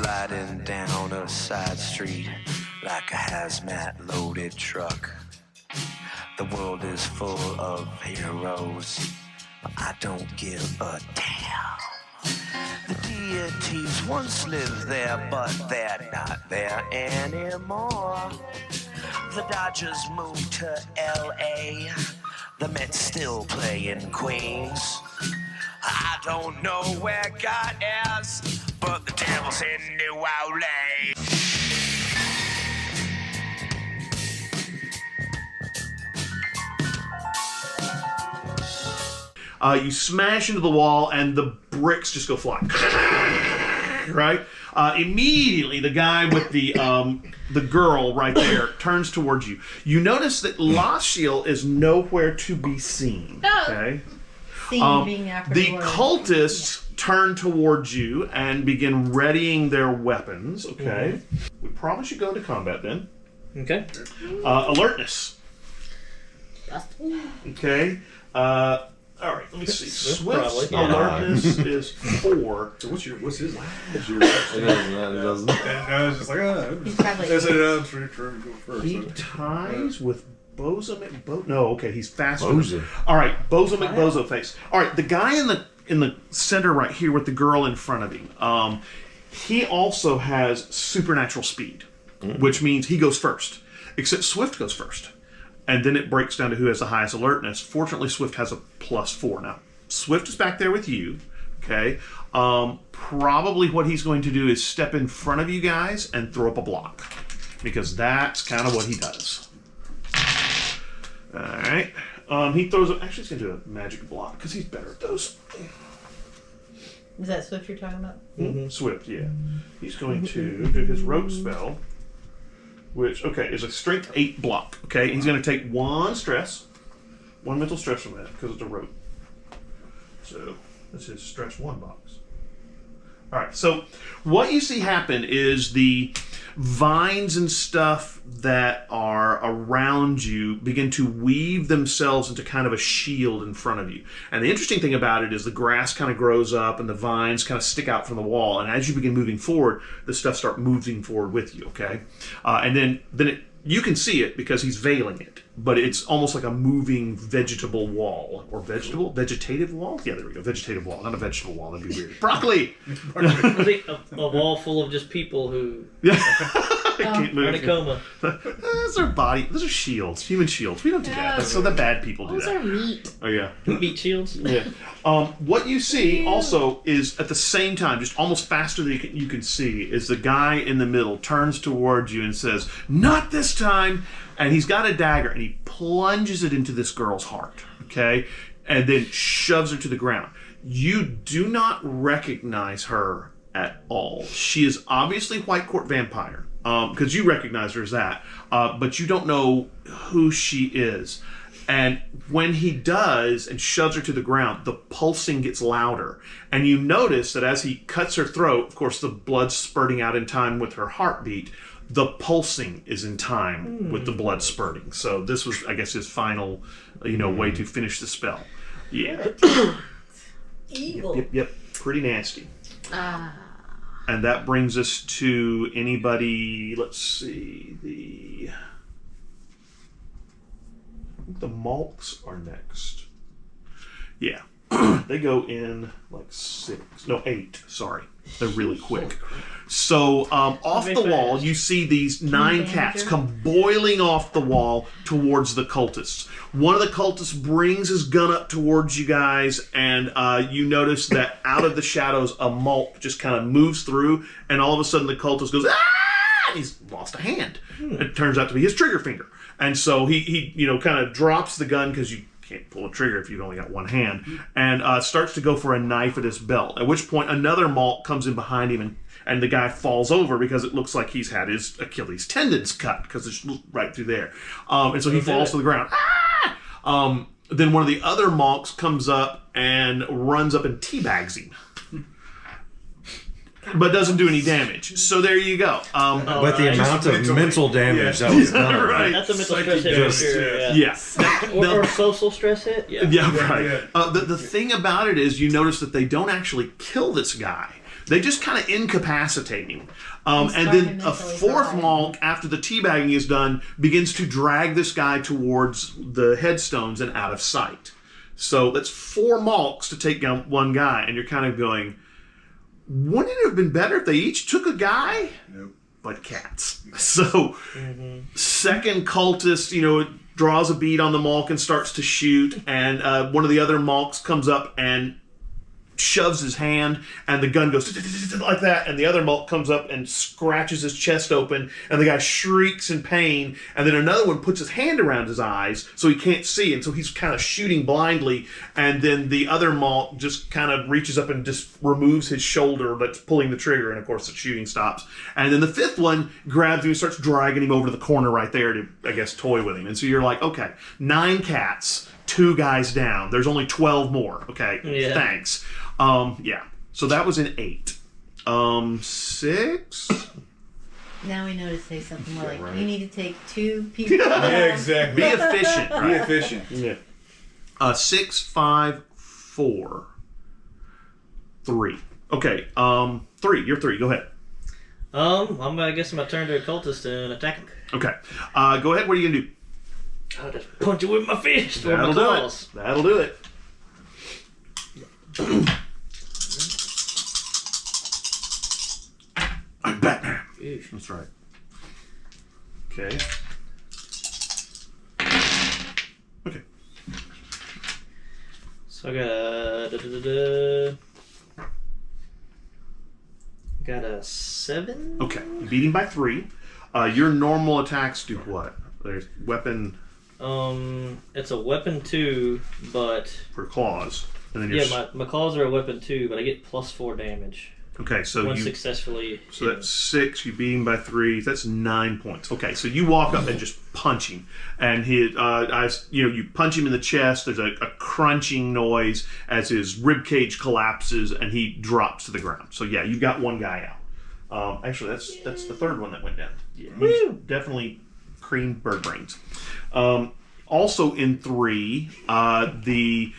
sliding down a side street like a hazmat loaded truck. The world is full of heroes, but I don't give a damn. The deities once lived there, but they're not there anymore. The Dodgers moved to L.A., the Mets still play in Queens. I don't know where God is, but the devil's in New Orleans. You smash into the wall, and the bricks just go flying. Right? Immediately, the guy with the girl right there turns towards you. You notice that Lashiel is nowhere to be seen. Okay? The cultists turn towards you and begin readying their weapons. Okay? We probably should go into combat then. Okay. Alertness. Okay. All right, let me see. Swift's alertness is 4. So what's his? What's your? It doesn't. I was just like, He's probably. I said, I'm trying to go first. He ties with Bozo McBozo. No, okay, he's faster. Bozo. All right, Bozo McBozo face. All right, the guy in the center right here with the girl in front of him. He also has supernatural speed, which means he goes first. Except Swift goes first. And then it breaks down to who has the highest alertness. Fortunately, Swift has a +4. Now, Swift is back there with you, okay? Probably what he's going to do is step in front of you guys and throw up a block. Because that's kind of what he does. All right. He throws up... Actually, he's going to do a magic block because he's better at those. Is that Swift you're talking about? Mm-hmm. Swift, yeah. He's going to do his rogue spell. Which, okay, is a strength 8 block. Okay, he's going to take 1 mental stress from that, because it's a rope. So, that's his stress 1 box. Alright, so what you see happen is the vines and stuff that are around you begin to weave themselves into kind of a shield in front of you. And the interesting thing about it is the grass kind of grows up and the vines kind of stick out from the wall. And as you begin moving forward, the stuff starts moving forward with you, okay? And then you can see it because he's veiling it. But it's almost like a moving vegetable wall. Or vegetative wall? Yeah, there we go. Vegetative wall. Not a vegetable wall. That'd be weird. Broccoli! A wall full of just people who can't move. are in a coma. Those are shields. Human shields. We don't do that. So the bad people do Those that. are meat. Oh, yeah. Meat shields? Yeah. What you see also is at the same time, just almost faster than you can see, is the guy in the middle turns towards you and says, "Not this time!" And he's got a dagger, and he plunges it into this girl's heart, okay? And then shoves her to the ground. You do not recognize her at all. She is obviously White Court vampire, because you recognize her as that, but you don't know who she is. And when he does and shoves her to the ground, the pulsing gets louder. And you notice that as he cuts her throat, of course, the blood's spurting out in time with her heartbeat. The pulsing is in time with the blood spurting. So this was, I guess, his final, way to finish the spell. Yeah. Evil. Yep. Pretty nasty. And that brings us to anybody. Let's see. The Malks are next. Yeah. They go in like 8. Sorry. They're really quick. So off the wall, you see these 9 cats come boiling off the wall towards the cultists. One of the cultists brings his gun up towards you guys, and you notice that out of the shadows, a Malk just kind of moves through, and all of a sudden the cultist goes, "Ah!" And he's lost a hand. It turns out to be his trigger finger. And so he kind of drops the gun because you can't pull a trigger if you've only got one hand, and starts to go for a knife at his belt. At which point another Malk comes in behind him, and the guy falls over because it looks like he's had his Achilles tendons cut because it's right through there. And so he falls to the ground. Ah! Then one of the other Malks comes up and runs up and teabags him. But doesn't do any damage. So there you go. But the amount of mental damage that was done. Right. That's a mental stress hit for sure. Yeah. Or social stress hit. Yeah. Right. The thing about it is you notice that they don't actually kill this guy. They just kind of incapacitate him. He's And starting then a mentally fourth fried. monk, after the teabagging is done, begins to drag this guy towards the headstones and out of sight. So that's 4 monks to take down one guy, and you're kind of going, wouldn't it have been better if they each took a guy? Nope. But cats. So, second cultist, draws a bead on the monk and starts to shoot, and one of the other monks comes up and shoves his hand, and the gun goes like that, and the other monk comes up and scratches his chest open, and the guy shrieks in pain, and then another one puts his hand around his eyes so he can't see, and so he's kind of shooting blindly, and then the other monk just kind of reaches up and just removes his shoulder that's pulling the trigger, and of course the shooting stops. And then the fifth one grabs him and starts dragging him over to the corner right there to, I guess, toy with him. And so you're like, okay, 9 cats, 2 guys down. There's only 12 more. Okay, Yeah. thanks. Yeah. So that was an 8. 6. Now we know to say something more like, right. you need to take 2 people. Yeah, exactly. Be efficient. Be Right? efficient. Yeah. 6, 5, 4, 3. Okay. 3. You're 3. Go ahead. I guess my turn to occultist and attack him. Okay. Go ahead. What are you gonna do? I'll just punch it with my fist or my That'll do claws. it. That'll do it. I'm Batman. Eesh. That's right. Okay. Okay. So I got a 7. Okay. You beat him by 3. Your normal attacks do what? There's weapon It's a weapon 2, but for claws, and then your my claws are a weapon 2, but I get +4 damage okay. So when you successfully. so that's 6. You beat him by 3. That's 9 points. Okay. So you walk up and just punch him, and you punch him in the chest. There's a crunching noise as his rib cage collapses, and he drops to the ground. So yeah, you got one guy out. Actually, that's the third one that went down. Yeah, he's definitely cream bird brains. Also in 3, the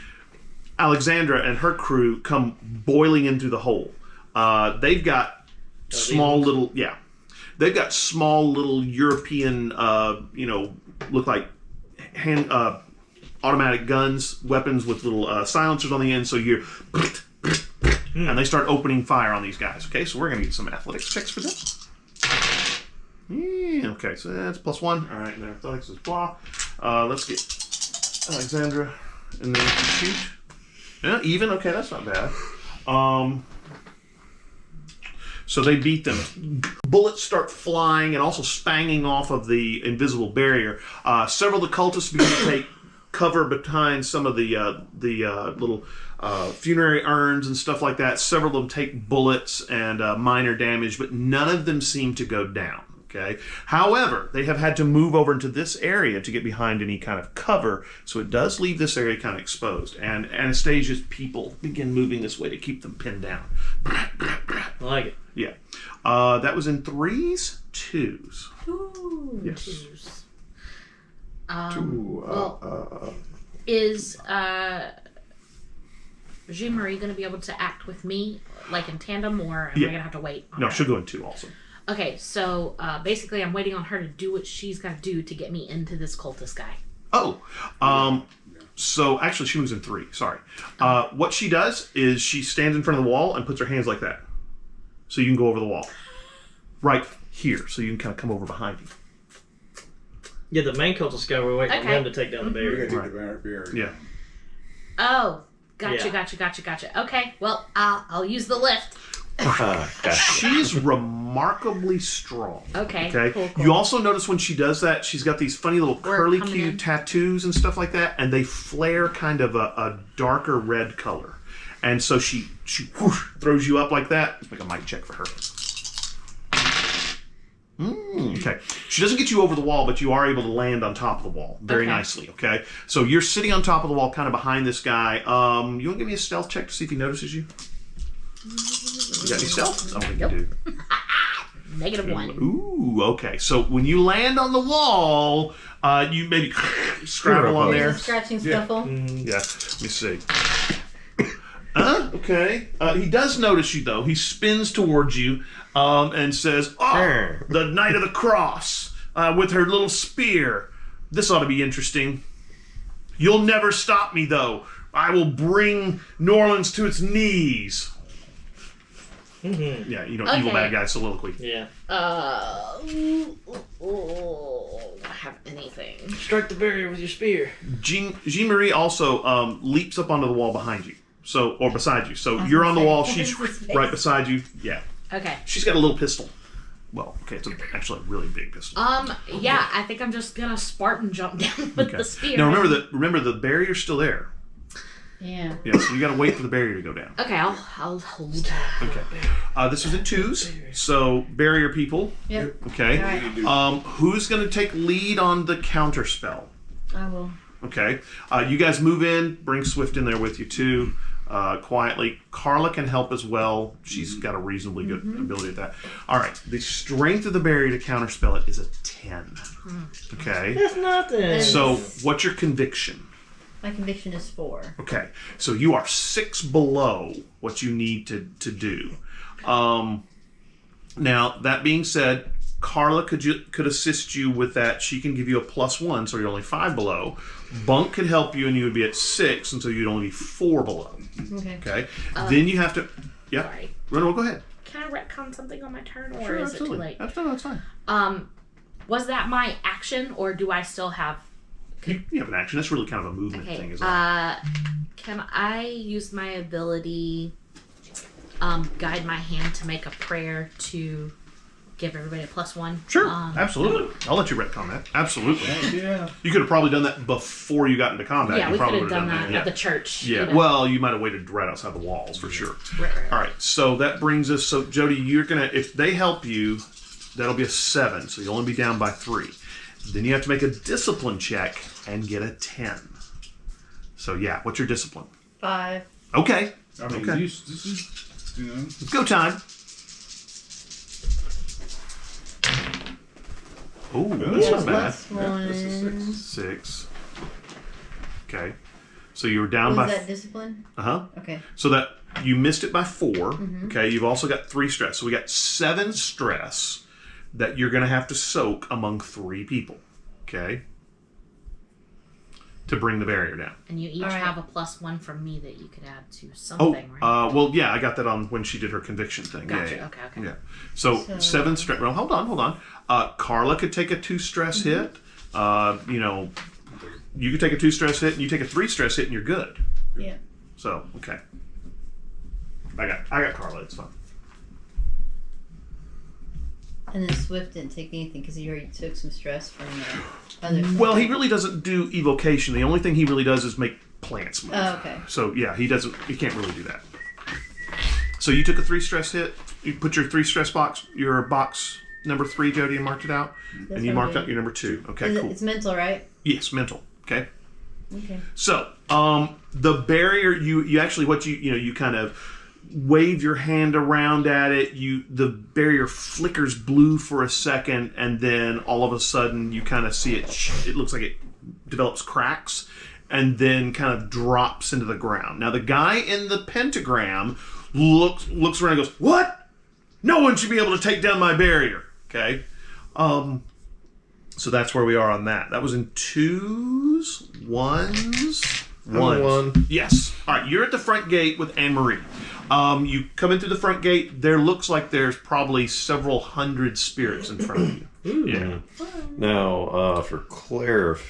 Alexandra and her crew come boiling in through the hole. They've got small little they've got small little European look like hand automatic guns, weapons with little silencers on the end. So you're and they start opening fire on these guys. Okay, so we're gonna get some athletics checks for this. Yeah, okay, so that's +1. All right, now athletics is blah. Let's get Alexandra, and then shoot. Yeah, even. Okay, that's not bad. So they beat them. Bullets start flying and also spanging off of the invisible barrier. Several of the cultists begin to take cover behind some of the little funerary urns and stuff like that. Several of them take bullets and minor damage, but none of them seem to go down. Okay. However, they have had to move over into this area to get behind any kind of cover, so it does leave this area kind of exposed. And Anastasia's people begin moving this way to keep them pinned down. I like it. Yeah. That was in 3s, 2s. Ooh, Yes. twos. Is Jean-Marie going to be able to act with me, like in tandem, or am I going to have to wait on No, her? she'll go in 2 also. Okay, so basically I'm waiting on her to do what she's got to do to get me into this cultist guy. Oh, so actually she moves in 3, sorry. What she does is she stands in front of the wall and puts her hands like that. So you can go over the wall. Right here, so you can kind of come over behind you. Yeah, the main cultist guy, we're waiting on Okay. him to take down the We're barrier. gonna take the barrier. Yeah. Oh, gotcha, Yeah. gotcha. Okay, well, I'll use the lift. She's remarkably strong. Okay, Okay. cool. You also notice when she does that, she's got these funny little curly coming Q in. tattoos and stuff like that, and they flare kind of a darker red color. And so she whoosh, throws you up like that. Let's make a mic check for her. Okay. She doesn't get you over the wall, but you are able to land on top of the wall very Okay. nicely. Okay. So you're sitting on top of the wall, kind of behind this guy. You want to give me a stealth check to see if he notices you? You got any stealth? I don't think you do. -1. Ooh, okay. So when you land on the wall, you maybe scrabble on there. Scratching scuffle. Yeah, let me see. Okay. He does notice you, though. He spins towards you and says, "Oh, the Knight of the Cross with her little spear. This ought to be interesting. You'll never stop me, though. I will bring New Orleans to its knees." Yeah, evil bad guy soliloquy. Yeah. Have anything? Strike the barrier with your spear. Jean-Marie also leaps up onto the wall behind you. Or beside you. So you're on the wall, she's right beside you. Yeah. Okay. She's got a little pistol. Well, okay, it's actually a really big pistol. Yeah, I think I'm just gonna Spartan jump down with the spear. Now remember the barrier's still there. Yeah. Yeah, so you gotta wait for the barrier to go down. Okay, I'll hold. Okay. This is in twos, so barrier people. Yep. Okay. All right. Who's gonna take lead on the counter spell? I will. Okay. You guys move in, bring Swift in there with you too. Quietly. Carla can help as well. She's got a reasonably good ability at that. All right. The strength of the barrier to counterspell it is a 10. Okay. That's nothing. So, what's your conviction? My conviction is 4. Okay. So you are 6 below what you need to do. Now, that being said, Carla could assist you with that. She can give you a +1, so you're only 5 below. Bunk could help you, and you would be at 6, and so you'd only be 4 below. Okay. Then you have to. Yeah. Sorry. No, go ahead. Can I retcon something on my turn, or Sure, is absolutely. it too late? Absolutely, that's fine. Was that my action, or do I still have? You have an action. That's really kind of a movement Okay. thing as well. Can I use my ability, guide my hand to make a prayer to give everybody a +1? Sure, absolutely. I'll let you retcon that. Absolutely. Yeah. You could have probably done that before you got into combat. Yeah, You we could probably have would done that yeah. at the church. Yeah, you know. well, you might have waited right outside the walls for sure. Right. All right, so that brings us. So Jody, you're gonna if they help you, that'll be a 7. So you'll only be down by 3. Then you have to make a discipline check and get a 10. So yeah, what's your discipline? 5. Okay. I mean, Okay. this is, It's go time. Oh, that's not bad. +1. 6. Okay. So you were down Was by. that discipline? Uh-huh. Okay. So that you missed it by 4. Okay. You've also got 3 stress. So we got 7 stress that you're going to have to soak among 3 people. Okay. To bring the barrier down. And you each All right. have a +1 from me that you could add to something, right? Well, yeah, I got that on when she did her conviction thing. Gotcha. Yeah. Okay. Yeah. So 7 stress. Well, hold on. Carla could take a 2 stress hit. You could take a 2 stress hit, and you take a 3 stress hit, and you're good. Yeah. So okay. I got Carla. It's fine. And then Swift didn't take anything because he already took some stress from the other. Well, he really doesn't do evocation. The only thing he really does is make plants move. Oh, okay. So yeah, he can't really do that. So you took a 3 stress hit. You put your 3 stress box, your box number 3, Jody, and marked it out. And you what I marked did. out your number 2. Okay, cool. It's mental, right? Yes, mental. Okay. Okay. So the barrier, you actually you kind of wave your hand around at it. The barrier flickers blue for a second, and then all of a sudden you kind of see it. It looks like it develops cracks, and then kind of drops into the ground. Now the guy in the pentagram looks around and goes, "What? No one should be able to take down my barrier." Okay. So that's where we are on that. That was in 2s, 1s. One. Yes. All right, you're at the front gate with Anne-Marie. You come in through the front gate. There looks like there's probably several hundred spirits in front of you. Yeah. Now, for clarity,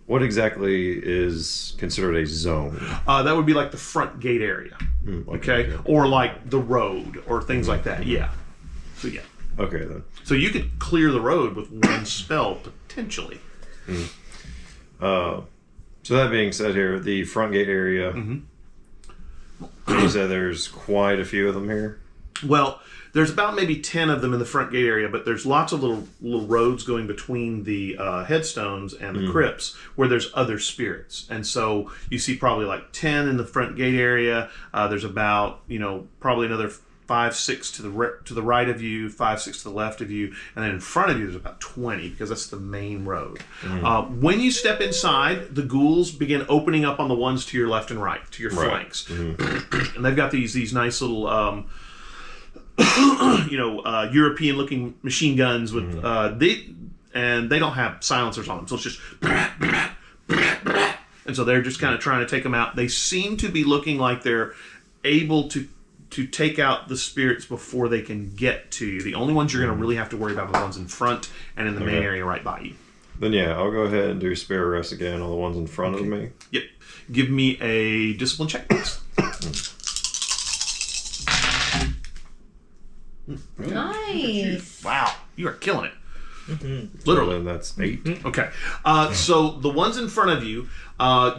what exactly is considered a zone? That would be like the front gate area. Okay? Or like the road or things like that. Yeah. So, yeah. Okay, then. So you could clear the road with one spell, potentially. So that being said here, the front gate area, you said there's quite a few of them here? Well, there's about maybe 10 of them in the front gate area, but there's lots of little roads going between the headstones and the crypts where there's other spirits. And so you see probably like 10 in the front gate area. There's about, probably another 5, 6 to the right of you, 5, 6 to the left of you, and then in front of you there's about 20 because that's the main road. When you step inside, the ghouls begin opening up on the ones to your left and right, to your flanks, and they've got these nice little European-looking machine guns with and they don't have silencers on them, so it's just and so they're just kind of trying to take them out. They seem to be looking like they're able to take out the spirits before they can get to you. The only ones you're going to really have to worry about are the ones in front and in the main area right by you. Then I'll go ahead and do spare arrest again on the ones in front of me. Yep. Give me a discipline check, please. Nice. Wow, you are killing it. Literally, and that's 8. Okay. So the ones in front of you,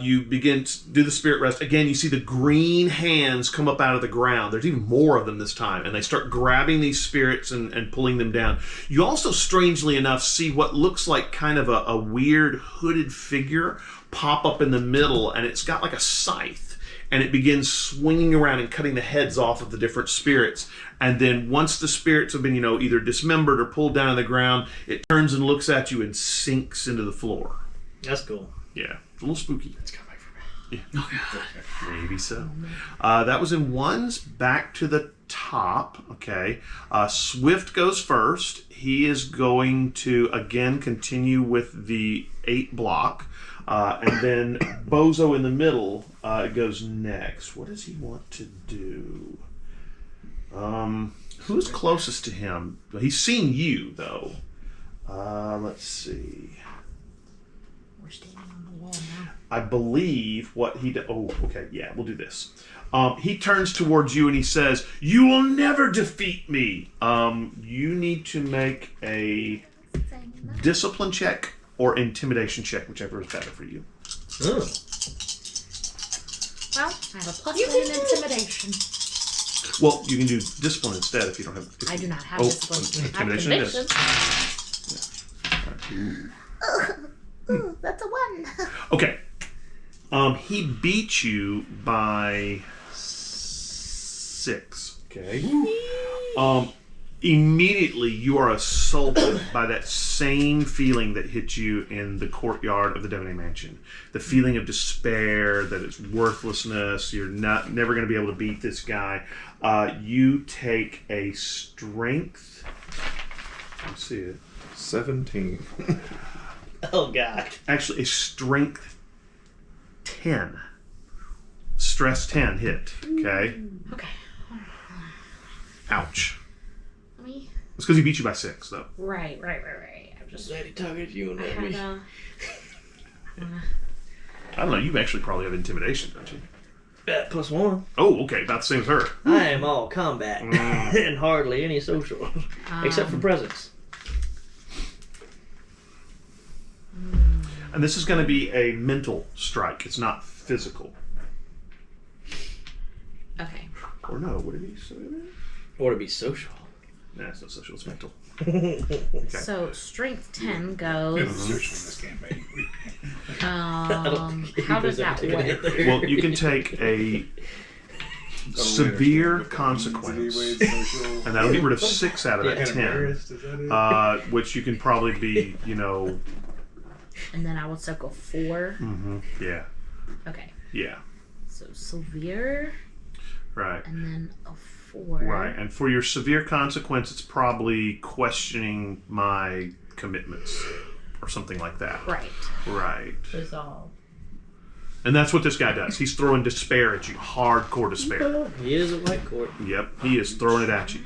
you begin to do the spirit rest. Again, you see the green hands come up out of the ground. There's even more of them this time. And they start grabbing these spirits and pulling them down. You also, strangely enough, see what looks like kind of a weird hooded figure pop up in the middle. And it's got like a scythe. And it begins swinging around and cutting the heads off of the different spirits. And then once the spirits have been, either dismembered or pulled down on the ground, it turns and looks at you and sinks into the floor. That's cool. Yeah, it's a little spooky. It's coming for me. Yeah. Maybe so. That was in ones. Back to the top. Okay. Swift goes first. He is going to, again, continue with the 8 block. And then Bozo in the middle goes next. What does he want to do? Who's closest to him? He's seen you, though. Let's see. We're standing on the wall now. I believe what he does. Oh, okay. Yeah, we'll do this. He turns towards you and he says, "You will never defeat me." You need to make a discipline check or intimidation check, whichever is better for you. Oh. Well, I have a +1 in intimidation. Well, you can do discipline instead if you don't have. I do not have discipline. I have Intimidation it is. conviction. Ooh, that's a 1. Okay. He beat you by 6. Okay. Immediately you are assaulted by that same feeling that hit you in the courtyard of the Devaney Mansion. The feeling of despair, that it's worthlessness, you're never going to be able to beat this guy. You take a strength. Let's see it. 17. Oh, God. Actually, a strength 10. Stress 10 hit. Okay. Okay. Ouch. Let me. It's because he beat you by 6, though. Right. I'm just. Daddy targeted you and I not had me. I don't know. You actually probably have intimidation, don't you? +1. Oh, okay. About the same as her. I am all combat and hardly any social, except for presence. And this is going to be a mental strike. It's not physical. Okay. Or no, would it be so? Or to be social. Nah, it's not social. It's mental. So strength 10 Yeah, goes. the search in this game, baby. How does that work? Well, you can take a severe consequence, and that'll get rid of 6 out of that 10, which you can probably be, And then I would still go 4. yeah, Okay. yeah, So severe, right. and then a 4. Right, and for your severe consequence, it's probably questioning my commitments or something like that. Right. Right. Resolve. And that's what this guy does. He's throwing despair at you. Hardcore despair. He is a white court. Yep, he is throwing it at you.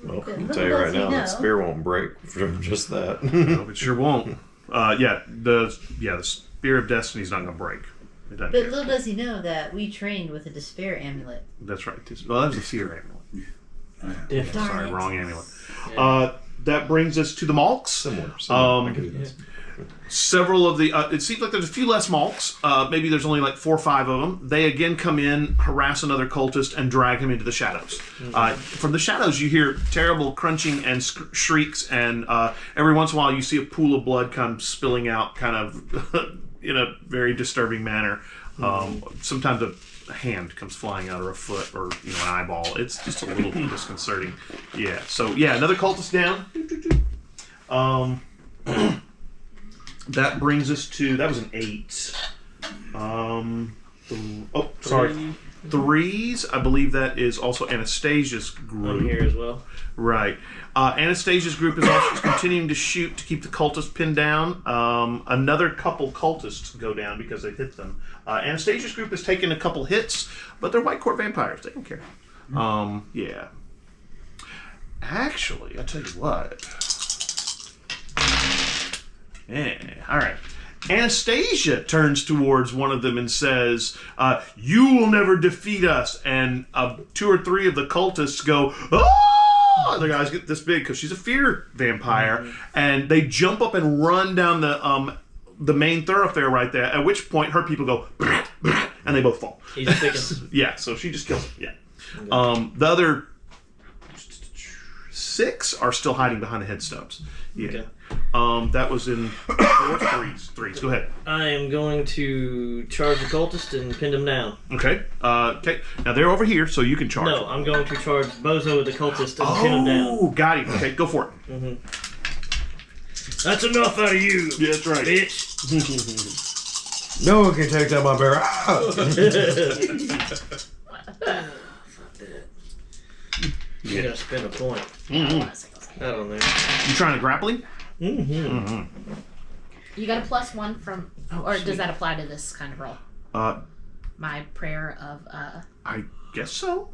Well, I can tell you right now, that spear won't break from just that. No, it sure won't. The Spear of Destiny's not going to break. It doesn't But care. little does he know that we trained with a despair amulet. That's right. Well, that was the fear amulet. Different. Darn Sorry, it. wrong amulet. Yeah. That brings us to the Malks. Similar. I can do this. Several of the it seems like there's a few less Malks. Maybe there's only like 4 or 5 of them. They again come in, harass another cultist, and drag him into the shadows. From the shadows, you hear terrible crunching and shrieks, and every once in a while, you see a pool of blood come spilling out, kind of in a very disturbing manner. Sometimes a hand comes flying out, or a foot, or an eyeball. It's just a little disconcerting. Yeah. So yeah, another cultist down. That brings us to, that was an 8. Sorry. 3s. I believe that is also Anastasia's group. I'm here as well. Right. Anastasia's group is also continuing to shoot to keep the cultists pinned down. Another couple cultists go down because they hit them. Anastasia's group has taken a couple hits, but they're White Court vampires. They don't care. Yeah. Actually, I'll tell you what. Yeah. All right. Anastasia turns towards one of them and says, "You will never defeat us." And 2 or 3 of the cultists go, "Oh!" The guys get this big because she's a fear vampire, and they jump up and run down the main thoroughfare right there. At which point, her people go, and they both fall. He's picking. Yeah, so she just kills him. Yeah. The other 6 are still hiding behind the headstones. Yeah. Okay. That was in 4s, 3s. Go ahead. I am going to charge the cultist and pin him down. Okay. Okay. Now they're over here, so you can charge. No, I'm going to charge Bozo the cultist and pin him down. Oh, got him. Okay, go for it. Mm-hmm. That's enough out of you. Yeah, that's right. Bitch. No one can take down my bear. Fuck that. You gotta spend a point. Mm-hmm. I don't know. You trying to grapple him? Mm-hmm. Mm-hmm. You got a +1 from, or does that apply to this kind of roll? My prayer of I guess so.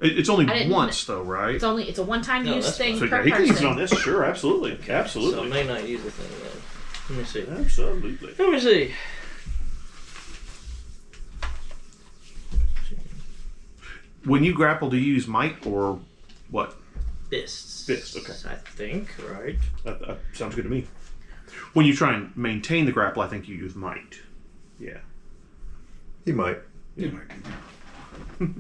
It's only once though, right? It's a one-time use that's thing So per yeah, he can use it person. on this. Sure, absolutely, So I absolutely, may not use the thing then. Let me see. absolutely. Let me see. When you grapple, do you use might or what? Fists. Fist, okay. I think, right? That sounds good to me. When you try and maintain the grapple, I think you use might. Yeah. He might. You might do.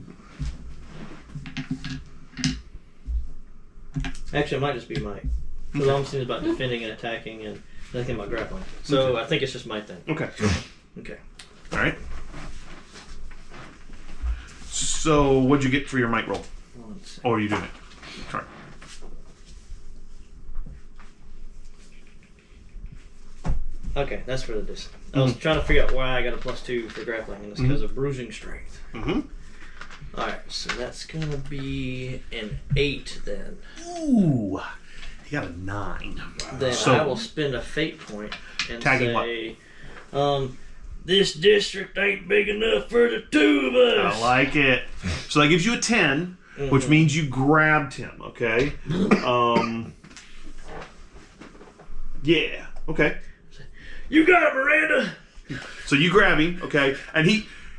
Actually, it might just be might. Because all I'm seeing is about defending and attacking and nothing about grappling. So I think it's just might then. Okay. Okay. All right. So, what'd you get for your might roll? 1 second. Oh, are you doing it? Sorry. Okay, that's for the distance. I was trying to figure out why I got a +2 for grappling, and it's because of bruising strength. Mm-hmm. Alright, so that's gonna be an 8 then. Ooh, you got a 9. Then So- I will spend a fate point and Tagging say, this district ain't big enough for the 2 of us. I like it. So that gives you a 10, which means you grabbed him. Okay. Yeah. Okay. You got it, Miranda. So you grab him. Okay, and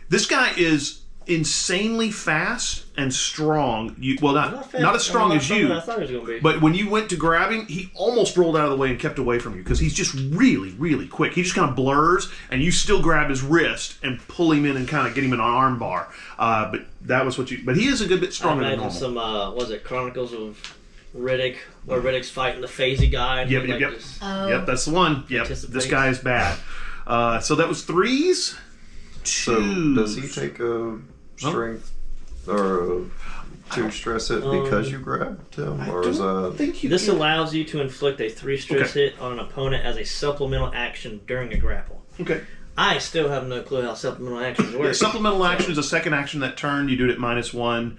this guy is insanely fast and strong. Not as strong as you. I thought it was gonna be. But when you went to grab him, he almost rolled out of the way and kept away from you because he's just really, really quick. He just kind of blurs, and you still grab his wrist and pull him in and kind of get him in an arm bar. But that was what you. But he is a good bit I stronger than imagine normal. some, was it Chronicles of Riddick, where Riddick's fighting the phasey guy? And Yep, he, yep, like, yep. just- Oh. Yep, that's the one. Yep, Anticipates. this guy is bad. So that was 3s. 2s. So does he take a strength or to stress it because you grabbed him, I or is don't that? think you This can- allows you to inflict a 3 stress Okay. hit on an opponent as a supplemental action during a grapple. Okay. I still have no clue how supplemental actions work. Yeah, supplemental action is a second action that turn. You do it at -1.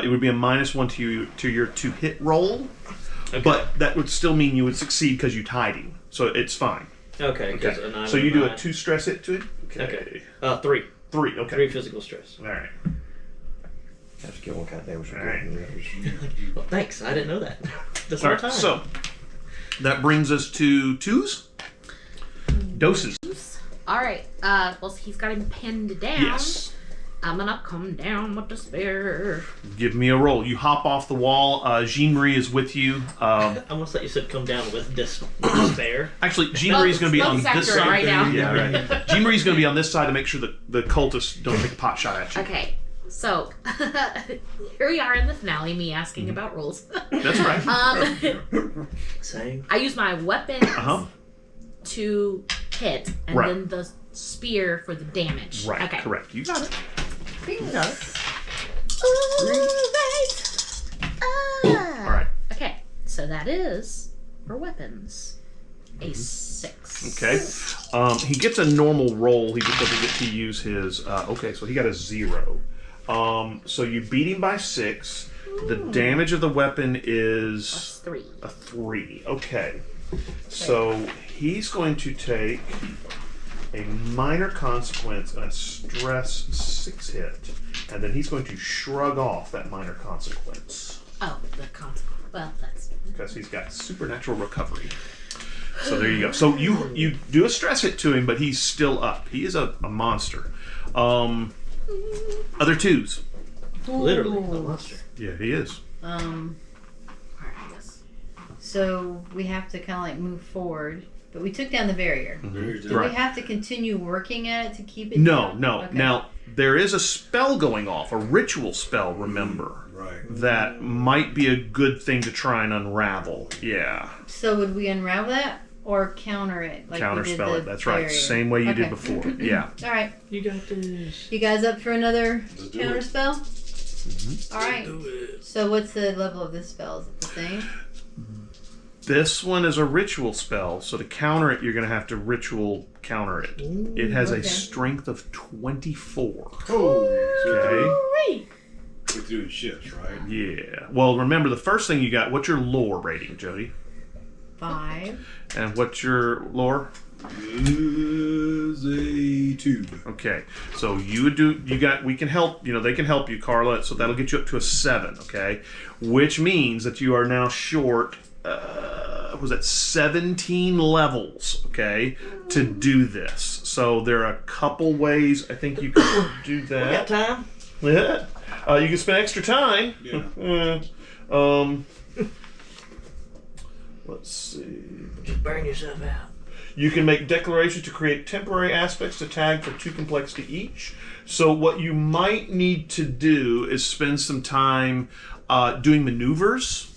It would be a -1 to your to hit roll, Okay. but that would still mean you would succeed because you tied him. So it's fine. Okay. Okay. 'cause a 9 So and you do a 9. 2 stress hit to it. Okay. 3. 3. Okay. 3 physical stress. All right. Have to get one kind of damage. All right. Well, thanks. I didn't know that. This All whole right. time. So that brings us to 2s. Doses. All right. Well, he's got him pinned down. Yes. I'm gonna come down with the spear. Give me a roll. You hop off the wall. Jean Marie is with you. I almost thought you said come down with despair. Actually, Jean Marie is going to be on Spell's this accurate side. right now. Yeah, right. Jean Marie's going to be on this side to make sure that the cultists don't take a pot shot at you. Okay. So here we are in the finale. Me asking about rules. That's right. Same. I use my weapon Uh-huh. to hit, and Right. then the spear for the damage. Right. Okay. Correct. You got it. All right. Okay, so that is for weapons. A 6. Okay. He gets a normal roll. He just doesn't get to use his. Okay, so he got a 0. So you beat him by 6. The damage of the weapon is +3. a 3. Okay. So he's going to take a minor consequence and a stress 6 hit, and then he's going to shrug off that minor consequence Oh, the consequence. Well, that's. because he's got supernatural recovery. So there you go. So you do a stress hit to him, but he's still up. He is a monster. Other 2s. Literally a monster. Yeah, he is. So we have to kind of like move forward, but we took down the barrier. Do Right. we have to continue working at it to keep it No, down? no. Okay. Now, there is a spell going off, a ritual spell, remember, Right. that might be a good thing to try and unravel. Yeah. So would we unravel that or counter it? Like Counter we did spell the it. That's right. barrier? Same way you did Okay. before. Yeah. All right. You got this. You guys up for another Let's do counter it. spell? Mm-hmm. All right. So what's the level of this spell? Is it the same? This one is a ritual spell, so to counter it, you're going to have to ritual counter it. It has a okay. strength of 24. Oh, so Okay. we're doing shifts, right? Yeah. Well, remember the first thing you got. What's your lore rating, Jody? 5. And what's your lore? Is a 2. Okay. So you would do. You got. We can help. They can help you, Carla. So that'll get you up to a 7. Okay. Which means that you are now short. Was it 17 levels? Okay, to do this. So there are a couple ways I think you can do Got that. time? Yeah. You can spend extra time. Yeah. Let's see. Just burn yourself out. You can make declarations to create temporary aspects to tag for 2 complexity each. So what you might need to do is spend some time doing maneuvers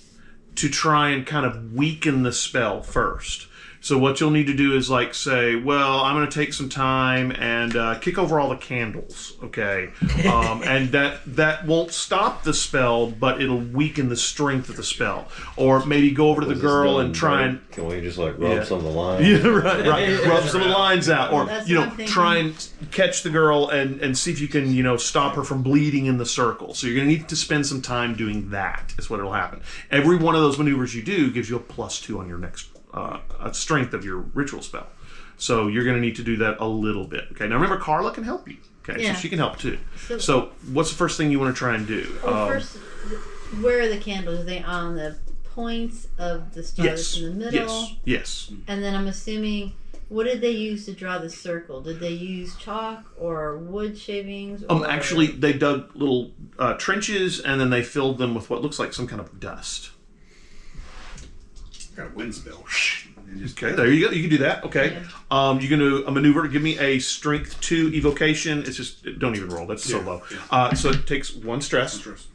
to try and kind of weaken the spell first. So what you'll need to do is like say, well, I'm going to take some time and kick over all the candles, okay? And that won't stop the spell, but it'll weaken the strength of the spell. Or maybe go over to the girl and try and Can we just like rub Yeah. some of the lines? yeah, right. Rub some of the lines out, or That's what I'm thinking. try and catch the girl and see if you can stop her from bleeding in the circle. So you're going to need to spend some time doing that. Is what will happen. Every one of those maneuvers you do gives you a +2 on your next strength of your ritual spell. So you're going to need to do that a little bit. Okay. Now remember, Carla can help you. Okay, Yeah. so she can help too. So- So what's the first thing you want to try and do? Well, first, where are the candles? Are they on the points of the star that's in the middle? Yes. And then I'm assuming, what did they use to draw the circle? Did they use chalk or wood shavings? Or... Actually, they dug little trenches and then they filled them with what looks like some kind of dust. Got a wind spell. And just Okay, there you go. You can do that. Okay. Yeah. You're going to maneuver. Give me a strength 2 evocation. It's just, don't even roll. That's so Yeah, low. So it takes 1 stress. Interest.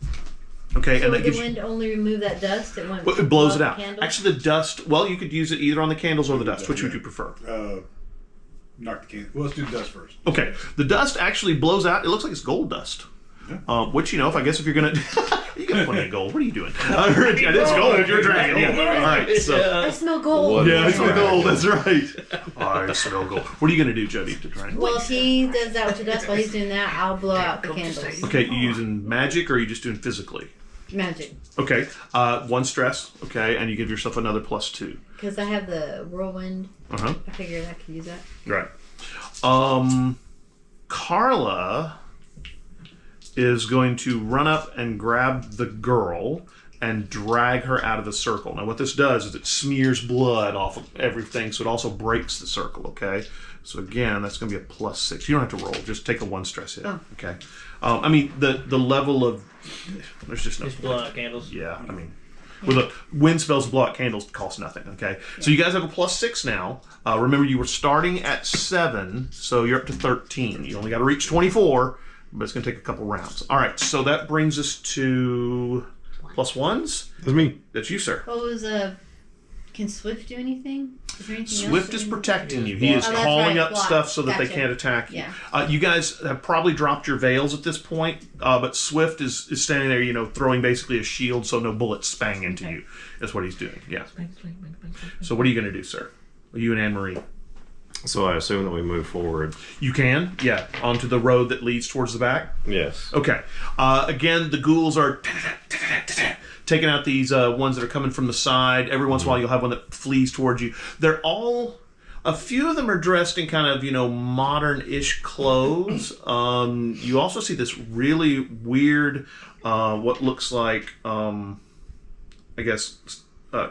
Okay, So and would that the gives you, wind only remove that dust? It went. well, it blows it above out. the candle? Actually, the dust, well, you could use it either on the candles or the dust. Which would you prefer? Knock the can. Well, let's do the dust first. Okay. The dust actually blows out. It looks like it's gold dust. Which, if you're going to... You got plenty of gold. What are you doing? It's gold. You're a dragon. Yeah. All right. So... I smell gold. What? Yeah, I smell gold. That's right. I smell gold. What are you going to do, Jody, to try and... Well, if he does that with the dust, while he's doing that, I'll blow out the candles. Okay, you using magic or are you just doing physically? Magic. Okay, 1 stress. Okay, and you give yourself another +2. Because I have the whirlwind. Uh-huh. I figured I could use that. Right. Carla is going to run up and grab the girl and drag her out of the circle. Now what this does is it smears blood off of everything, so it also breaks the circle, okay? So again, that's going to be a +6. You don't have to roll, just take a 1 stress hit, Oh. okay? The level of... There's just no... Just blow out candles. Yeah, with a wind spells, blow out candles cost nothing. Okay, so you guys have a +6 now. Remember, you were starting at 7, so you're up to 13. You only got to reach 24, but it's going to take a couple rounds. All right, so that brings us to +1s. That's me. That's you, sir. What was Can Swift do anything? Is there anything Swift else is in- protecting you. He is Oh, that's calling right, up block. stuff so that they Gotcha. can't attack you. Yeah. You guys have probably dropped your veils at this point, but Swift is standing there, throwing basically a shield so no bullets spang into you. That's what he's doing. Yeah. So what are you going to do, sir? You and Anne Marie. So I assume that we move forward. You can, yeah, onto the road that leads towards the back. Yes. Okay. Again, the ghouls are taking out these ones that are coming from the side. Every once in a while, you'll have one that flees towards you. They're all... A few of them are dressed in kind of, modern-ish clothes. You also see this really weird, what looks like,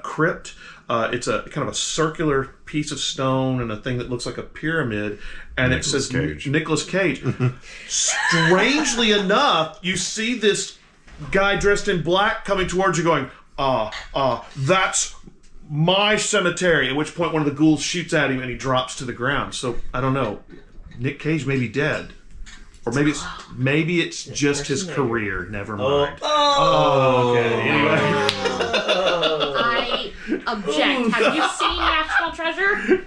crypt. It's a kind of a circular piece of stone and a thing that looks like a pyramid, and it says Nicolas Cage. Strangely enough, you see this guy dressed in black coming towards you going, that's my cemetery, at which point one of the ghouls shoots at him and he drops to the ground. So, I don't know. Nick Cage may be dead. Or maybe it's just his career. Never mind. Okay. Anyway. I object. Have you seen National Treasure?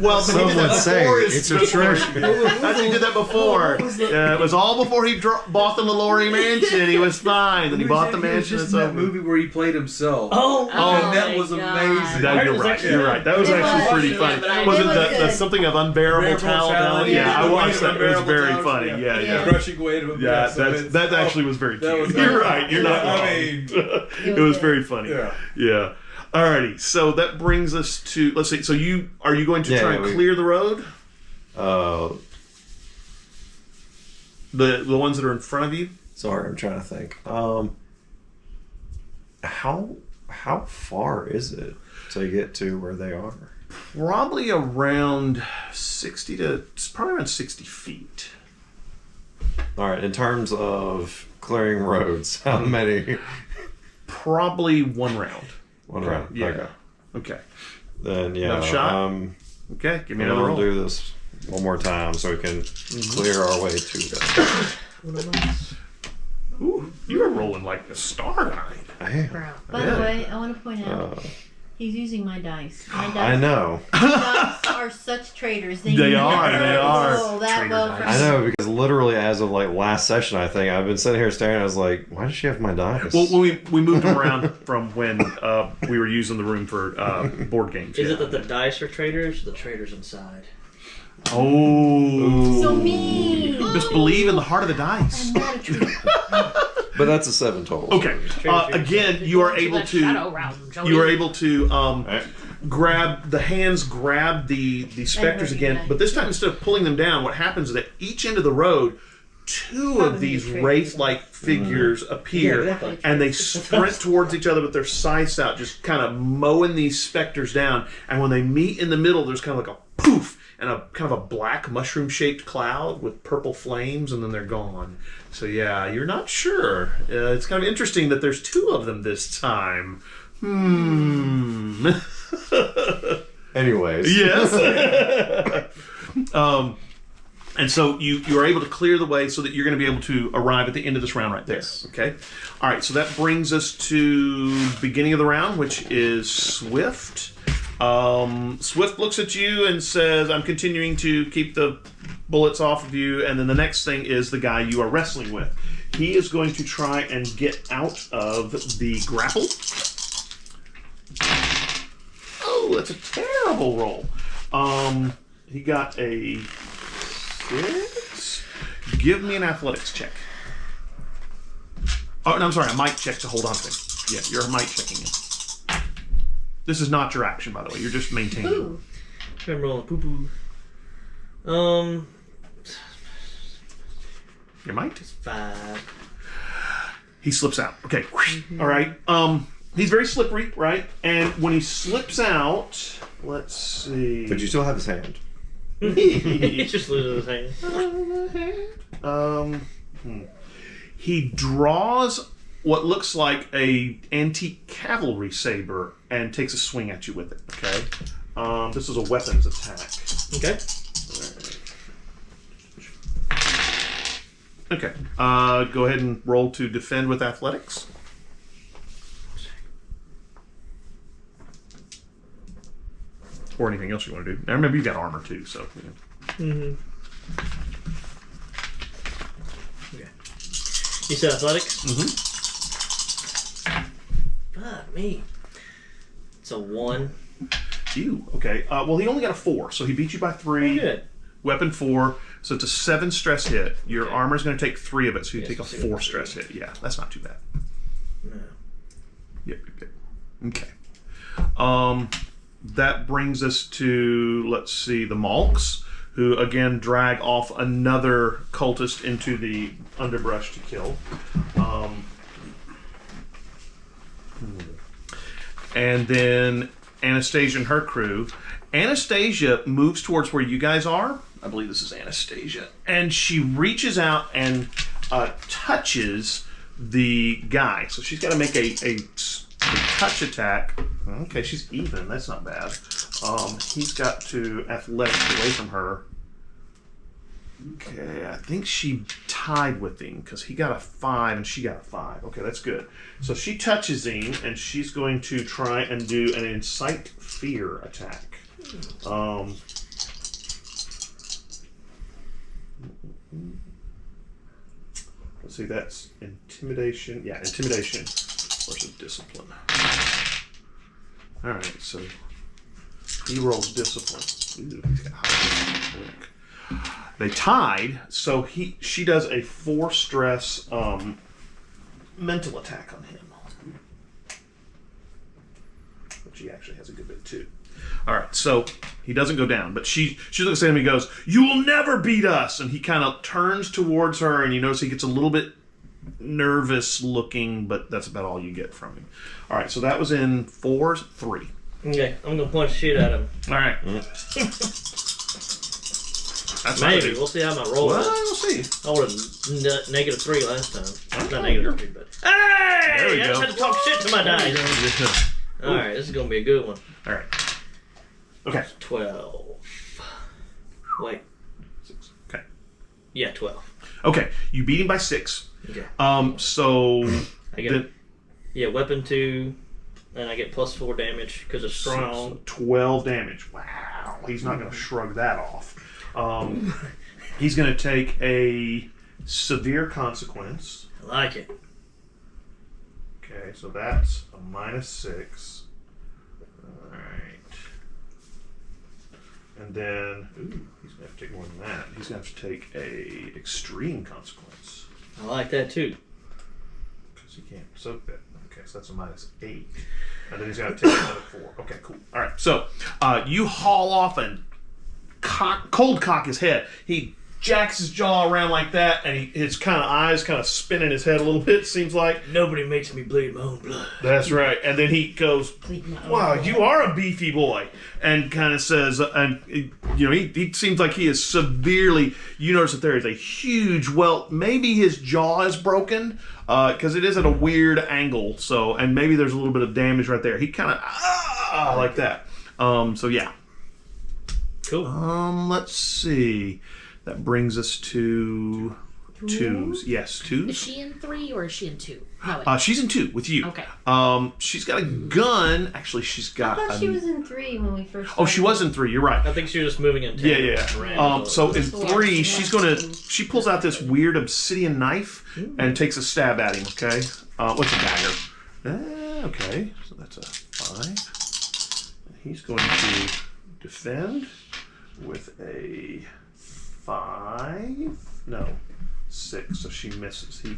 Well, Some would say it's a treasure. He did that before. It was all before he bought the Mallory mansion. He was fine. Then he bought the mansion. Just in that movie where he played himself. Oh, and that my was God. amazing. No, you're right. You're right. That was It actually was. pretty Yeah, funny. but I Was it did look good. something of unbearable talent? Yeah, I watched that. It was very funny. Yeah. Yeah. Crushing weight of a Yeah, mess. that actually was very that cute. was- You're right. You're not wrong. I mean, It was very funny. yeah. Yeah. Alrighty. So that brings us to, let's see. So are you going to Yeah, try and we- clear the road? Uh, The ones that are in front of you? sorry, I'm trying to think. How far is it to get to where they are? Probably around 60 feet. All right. In terms of clearing roads, how many? Probably one round. One round. Yeah. Okay. Okay. Then yeah. Another shot? Okay. Give me another We'll roll. do this one more time so we can clear our way to them. Ooh, you were rolling like the star knight. I am. Bro. By the way, I want to point out, he's using my dice. My dice, I know. dice are such traitors. They They are, never they are. roll that Traitor well dice. for I me. know because literally as of like last session, I think I've been sitting here staring. I was like, why does she have my dice? Well, when we moved them around from when we were using the room for board games. Is yeah. it that the dice are traitors or the traitors inside? Oh. So mean. Just believe in the heart of the dice. I'm not a traitor. But that's a 7 total. Okay. Again, you are able to. Shadow realm, Joey. You are able to grab the hands, grab the specters again, but this time instead of pulling them down, what happens is at each end of the road, two of these wraith-like figures appear, Yeah, and they sprint towards each other with their scythes out, just kind of mowing these specters down. And when they meet in the middle, there's kind of like a poof and a kind of a black mushroom-shaped cloud with purple flames, and then they're gone. So yeah, you're not sure. It's kind of interesting that there's two of them this time. Anyways. Yes. And so you are able to clear the way so that you're going to be able to arrive at the end of this round right there. Yes. Okay. All right. So that brings us to beginning of the round, which is Swift. Swift looks at you and says, "I'm continuing to keep the bullets off of you." And then the next thing is the guy you are wrestling with. He is going to try and get out of the grapple. Oh, that's a terrible roll. He got a 6. Give me an athletics check. Oh, no, I'm sorry, a might check to hold on to him. Yeah, you're might checking him. This is not your action, by the way. You're just maintaining. Ooh. I'm rolling poo poo. Your might? 5. He slips out. Okay. All right. He's very slippery, right? And when he slips out, let's see. But you still have his hand. He just loses his hand. He draws what looks like a antique cavalry saber and takes a swing at you with it. Okay. This is a weapons attack. Okay. Okay. Go ahead and roll to defend with athletics. or anything else you want to do. Now remember, you've got armor too, so. Okay. You said athletics? Fuck me. It's a 1. You okay? Well, he only got a 4, so he beat you by 3. Good. Weapon 4, so it's a 7 stress hit. Your Okay. armor's going to take 3 of it, so you Yes, take a so 4 3. stress hit. Yeah, that's not too bad. No. Yep. Okay. That brings us to, let's see, the Malks, who again drag off another cultist into the underbrush to kill. And then Anastasia and her crew. Anastasia moves towards where you guys are. I believe this is Anastasia. And she reaches out and touches the guy. So she's got to make a touch attack. Okay, she's even. That's not bad. He's got to athletics away from her. Okay, I think she tied with him because he got a 5 and she got a 5. Okay, that's good. So she touches him and she's going to try and do an incite fear attack. Let's see, that's intimidation. Yeah, intimidation versus discipline. All right, so he rolls discipline. Ooh, he's got high discipline. They tied, so she does a 4 stress mental attack on him. But she actually has a good bit too. All right, so he doesn't go down, but she looks at him and goes, "You will never beat us!" And he kind of turns towards her, and you notice he gets a little bit nervous looking, but that's about all you get from him. All right, so that was in 4, 3. Okay, I'm gonna punch shit at him. All right. That's Maybe. We'll see how my roll Well, is. we'll see. I would have -3 last time. Okay, Not -3, but. Hey! There we I just go. had to talk shit to my dice. Alright, this is gonna be a good one. All right. Okay. 12. Wait. 6. Okay. Yeah, 12. Okay. You beat him by 6. Okay. So I get weapon 2, and I get +4 damage because it's strong. 12 damage. Wow. He's not going to shrug that off. He's going to take a severe consequence. I like it. Okay, so that's a -6. All right. And then, he's going to have to take more than that. He's going to have to take a extreme consequence. I like that too. Because he can't soak that. Okay, so that's a -8. And then he's got to take another 4. Okay, cool. All right, so you haul off and cold cock his head. He jacks his jaw around like that, and his kind of eyes kind of spin in his head a little bit, seems like. Nobody makes me bleed my own blood. That's right. And then he goes, "Wow, you are a beefy boy," and kind of says, and he seems like he is severely. You notice that there is a huge maybe his jaw is broken because it is at a weird angle. So, and maybe there's a little bit of damage right there. He kind of like that. So yeah. Cool. Let's see. That brings us to 2s. Yes, 2s. Is she in 3 or is she in 2? No, She's in 2 with you. Okay. She's got a gun. Actually, she's I got. thought she was in 3 when we first. Oh, she was in 3. You're right. I think she was just moving in Yeah. around. So in 3, she pulls out this weird obsidian knife and takes a stab at him. Okay. What's a dagger? Okay. So that's a 5. He's going to defend with a 5. No, 6. So she misses. He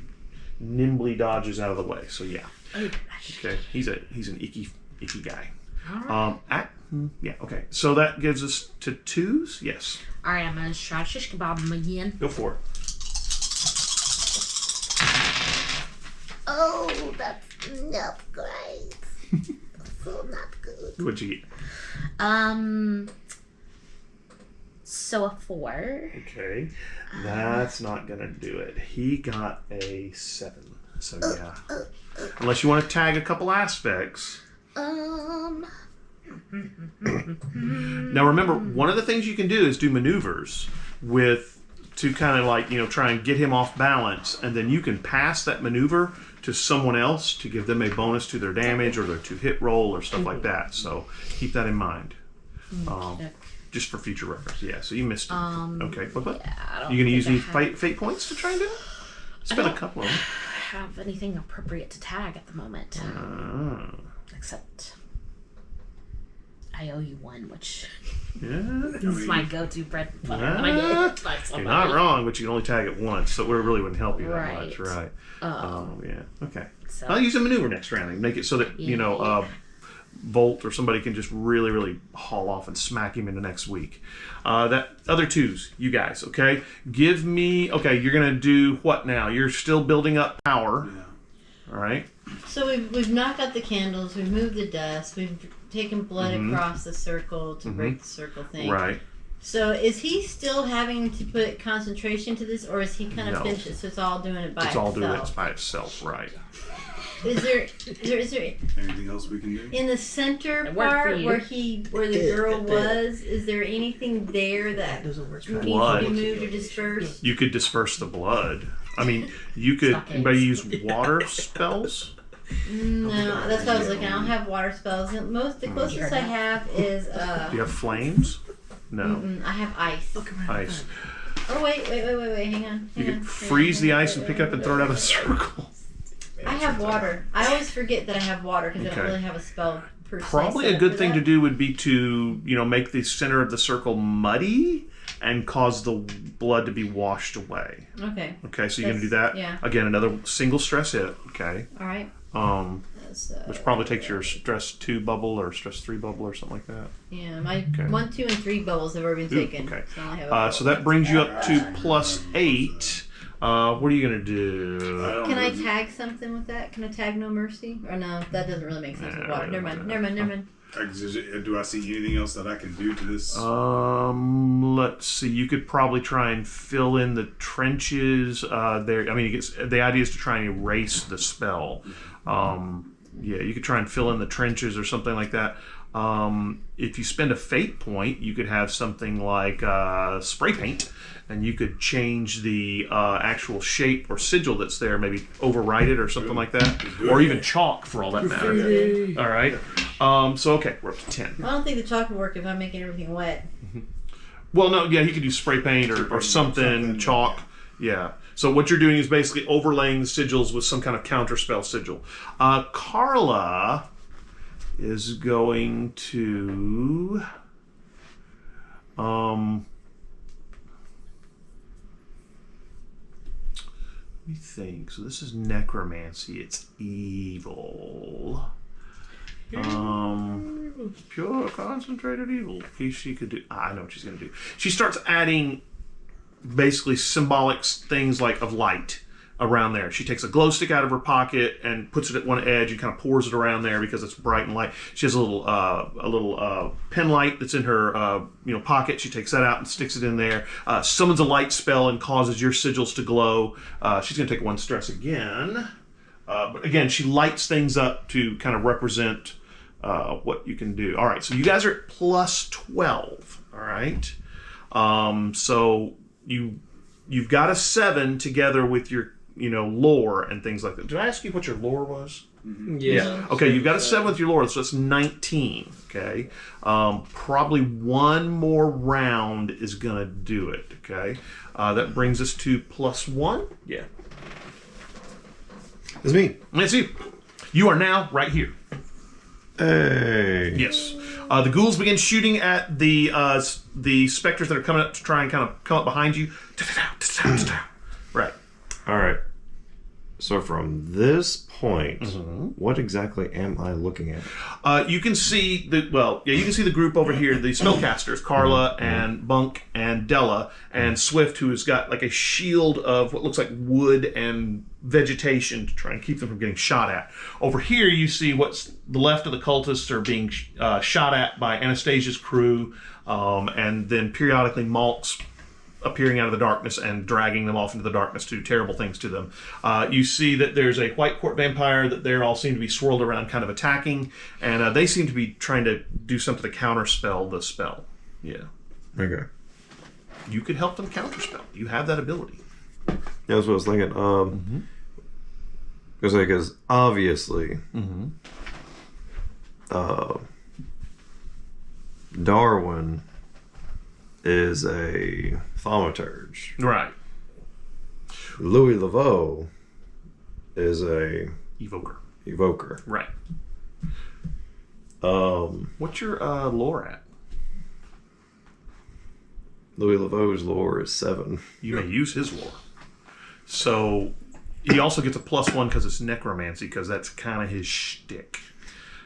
nimbly dodges out of the way. So yeah. Okay. He's an icky guy. Yeah. Okay. So that gives us to 2s. Yes. All right, I'm gonna try to shish kebab him again. Go for it. Oh, that's not great. So not good. What'd you get? So a 4. Okay. That's not gonna do it. He got a 7. So yeah. Unless you want to tag a couple aspects. Now remember, one of the things you can do is do maneuvers to kind of like, try and get him off balance, and then you can pass that maneuver to someone else to give them a bonus to their damage or their 2-hit roll or stuff like that. So keep that in mind. Just for future reference. Yeah, so you missed it. Okay, what? Yeah, I don't You gonna use think any fate points to try and do it? Spend a couple of them. have anything appropriate to tag at the moment. Except I owe you one, which is my go-to bread and butter when I get by somebody. You're not wrong, but you can only tag it once, so it really wouldn't help you that Right. much, right? Yeah. Okay. So, I'll use a maneuver next round and make it so that Volt or somebody can just really, really haul off and smack him into next week. That other twos, you guys, okay? Give me. Okay, you're gonna do what now? You're still building up power. Yeah. All right. So we've knocked out the candles. We've moved the dust. We've taken blood across the circle to break the circle thing. Right. So is he still having to put concentration to this, or is he kind of finished it? So it's all doing it by It's itself. all doing it by itself, right? Is there Anything else we can do? in the center It worked for part you. where the girl was? Is there anything there that needs to Blood. be moved or dispersed? You could disperse the blood. I mean, you could. Stockades. Anybody use water spells? No, that's what I was looking. I don't have water spells. The closest I have is Do you have flames? No. I have ice. Ice. Oh wait, hang on. You could freeze the ice and pick it up and throw it out of the circle. I have water. I always forget that I have water because I Okay. don't really have a spell per se. Probably set a up good for thing that. to do would be to, make the center of the circle muddy and cause the blood to be washed away. Okay. Okay, so you're going to do that? Yeah. Again, another single stress hit, okay? All right. That's, Which probably takes your stress 2 bubble or stress 3 bubble or something like that. yeah, my Okay. 1, 2, and 3 bubbles have already been Ooh, taken. okay. So, I only have a So that brings you up to +8. What are you going to do? Can I tag something with that? Can I tag No Mercy? Or no, that doesn't really make sense with water. Never mind. Do I see anything else that I can do to this? Let's see. You could probably try and fill in the trenches there. I mean, the idea is to try and erase the spell. You could try and fill in the trenches or something like that. If you spend a fate point, you could have something like spray paint, and you could change the actual shape or sigil that's there, maybe overwrite it or something like that, or even chalk for all that matters. All right. Okay, we're up to 10. I don't think the chalk would work if I'm making everything wet. Well, no, yeah, he could use spray paint or something, chalk. Yeah. So what you're doing is basically overlaying the sigils with some kind of counterspell sigil. Carla is going to let me think. So this is necromancy. It's evil. Pure concentrated evil. She could do. I know what she's going to do. She starts adding basically symbolic things like of light around there. She takes a glow stick out of her pocket and puts it at one edge and kind of pours it around there because it's bright and light. She has a little pen light that's in her pocket. She takes that out and sticks it in there. Summons a light spell and causes your sigils to glow. She's going to take 1 stress again. But again, she lights things up to kind of represent what you can do. All right, so you guys are at +12. All right, so you've got a 7 together with your lore and things like that. Did I ask you what your lore was? Yeah. Okay, you've got a 7 with your lore, so that's 19. Okay, probably one more round is gonna do it. Okay, that brings us to +1. Yeah. It's me. Let's see. You are now right here. Hey. Yes. The ghouls begin shooting at the specters that are coming up to try and kind of come up behind you. Right. All right. So from this point, what exactly am I looking at? You can see you can see the group over here, the spellcasters, Carla and Bunk and Della and Swift, who has got like a shield of what looks like wood and vegetation to try and keep them from getting shot at. Over here, you see what's the left of the cultists are being shot at by Anastasia's crew, and then periodically Malk's appearing out of the darkness and dragging them off into the darkness to do terrible things to them. You see that there's a white court vampire that they all seem to be swirled around kind of attacking, and they seem to be trying to do something to counterspell the spell. Yeah. Okay. You could help them counterspell. You have that ability. Yeah, that's what I was thinking. Because Darwin is a thaumaturge. Right. Louis Laveau is a Evoker. evoker. Right. Um, What's your lore at? Louis Laveau's lore is 7. You may use his lore. So he also gets a +1 because it's necromancy, because that's kind of his shtick.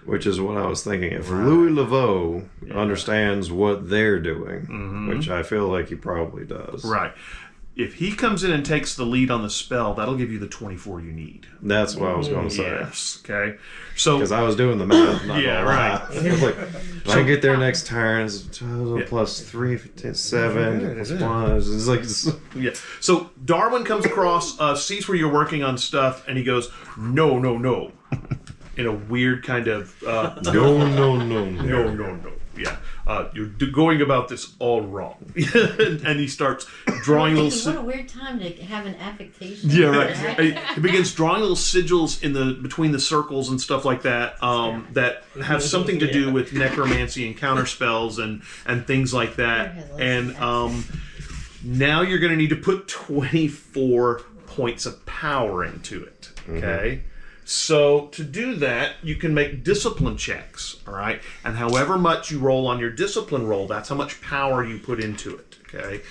Which is what I was thinking. If Louis Laveau understands what they're doing, which I feel like he probably does. Right. If he comes in and takes the lead on the spell, that'll give you the 24 you need. That's what I was going to say. Yes. Okay. So Because I was doing the math. Not Yeah, gonna lie. right. I was like, if I get there next turn, it's 12 plus 3, 7, plus 1. It's like, yeah. So Darwin comes across, sees where you're working on stuff, and he goes, "No, no, no," in a weird kind of no. Yeah, you're going about this all wrong. And he starts drawing little. What a weird time to have an affectation. Yeah, right. He begins drawing little sigils in the between the circles and stuff like that that have something to do with necromancy and counter spells and things like that. And now you're going to need to put 24 points of power into it. Okay. So to do that, you can make discipline checks, all right? And however much you roll on your discipline roll, that's how much power you put into it, okay?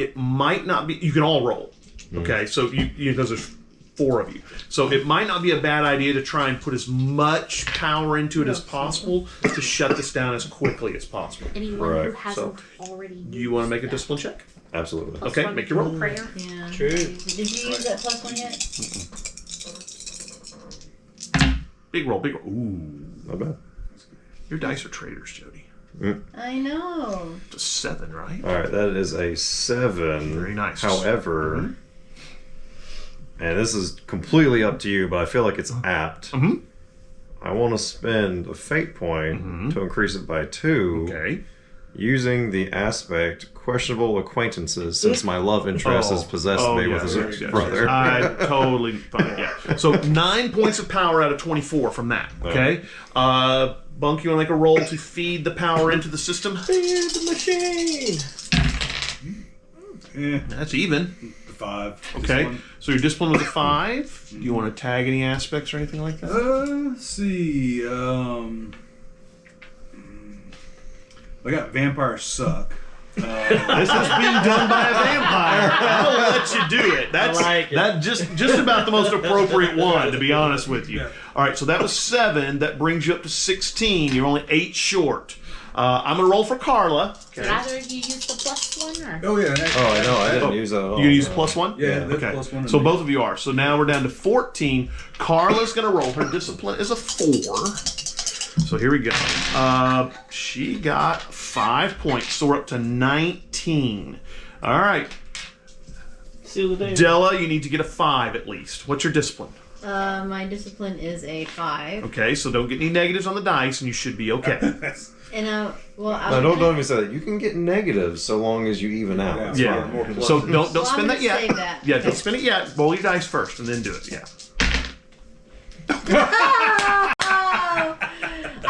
It might not be, you can all roll, okay? So you because there's 4 of you. So it might not be a bad idea to try and put as much power into it as possible to shut this down as quickly as possible. Anyone Right. who hasn't already used Do you want to make a that. discipline check? absolutely. Okay, Plus make your roll. one prayer. Yeah. True. Did you use that +1 yet? Big roll, big roll. Ooh. Not bad. Your dice are traitors, Jody. I know. It's a 7, right? All right, that is a 7. Very nice. However, and this is completely up to you, but I feel like it's apt. I want to spend a fate point to increase it by 2. Okay. Using the aspect questionable acquaintances, since my love interest has possessed me with his brother. I totally fine. Yeah. So 9 points of power out of 24 from that. Okay. Bunk, you want to make a roll to feed the power into the system? Feed the machine. Yeah, That's even. 5. Okay. So your discipline was a 5. Do you want to tag any aspects or anything like that? Let's see. I got vampires suck. This is being done by a vampire. I'll let you do it. That's I like it. that just about the most appropriate one, to be honest with you. All right, so that was 7. That brings you up to 16. You're only 8 short. I'm gonna roll for Carla. Would either of you use the +1 or? Oh yeah. Oh, I know. I didn't use that at all. You gonna use +1? Yeah, that's Okay. +1. So both of you are. So now we're down to 14. Carla's gonna roll. Her discipline is a 4. So here we go. She got 5 points. So we're up to 19. All right. Seal the day. Della, you need to get a 5 at least. What's your discipline? My discipline is a 5. Okay, so don't get any negatives on the dice, and you should be okay. And well, I No, was don't even say that. You can get negatives so long as you even out. It's Yeah. fine. So don't Well, I'm spend that gonna yet. save that. Yeah, Okay. don't spend it yet. Roll your dice first, and then do it. Yeah.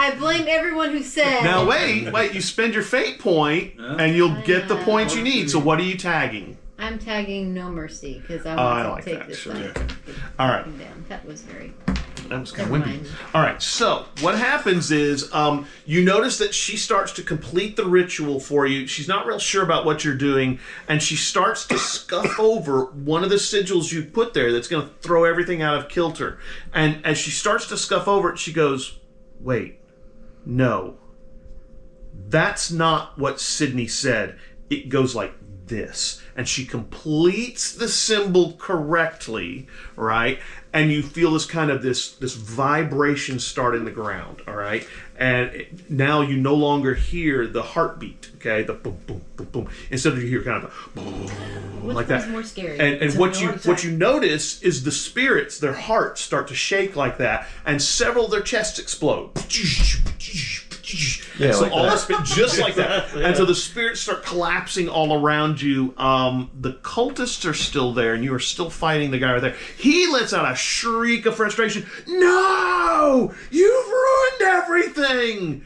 I blame everyone who said. Now wait. You spend your fate point, and you'll get the points you need. So what are you tagging? I'm tagging No Mercy because I I want like to take that, this sure. side. All right. Down. That was very. That was kind of Never windy. mind. All right, so what happens is you notice that she starts to complete the ritual for you. She's not real sure about what you're doing, and she starts to scuff over one of the sigils you put there that's going to throw everything out of kilter. And as she starts to scuff over it, she goes, wait, no. That's not what Sydney said. It goes like this. And she completes the symbol correctly, right? And you feel this kind of this vibration start in the ground, all right? And now you no longer hear the heartbeat, okay? The boom, boom, boom, boom. Instead of you hear kind of a boom, Which like one's that. more scary? And what you notice is the spirits, their hearts start to shake like that, and several of their chests explode. Yeah, so like all that. just like that. And so the spirits start collapsing all around you. The cultists are still there, and you are still fighting the guy right there. He lets out a shriek of frustration. No! You've ruined everything!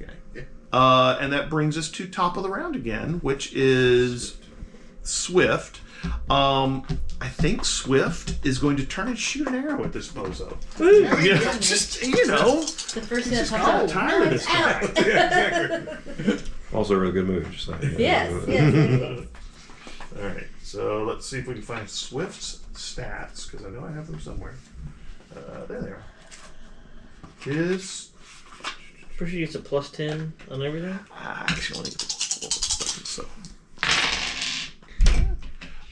Okay. And that brings us to top of the round again, which is Swift. I think Swift is going to turn and shoot an arrow at this bozo. Yeah, just, The first thing that just pops kind up. of tired of this guy. Yeah, exactly. Also a really good movie, just saying. Yes. All right, so let's see if we can find Swift's stats, because I know I have them somewhere. There they are. His... Pretty sure it's a plus 10 on everything. Actually, so...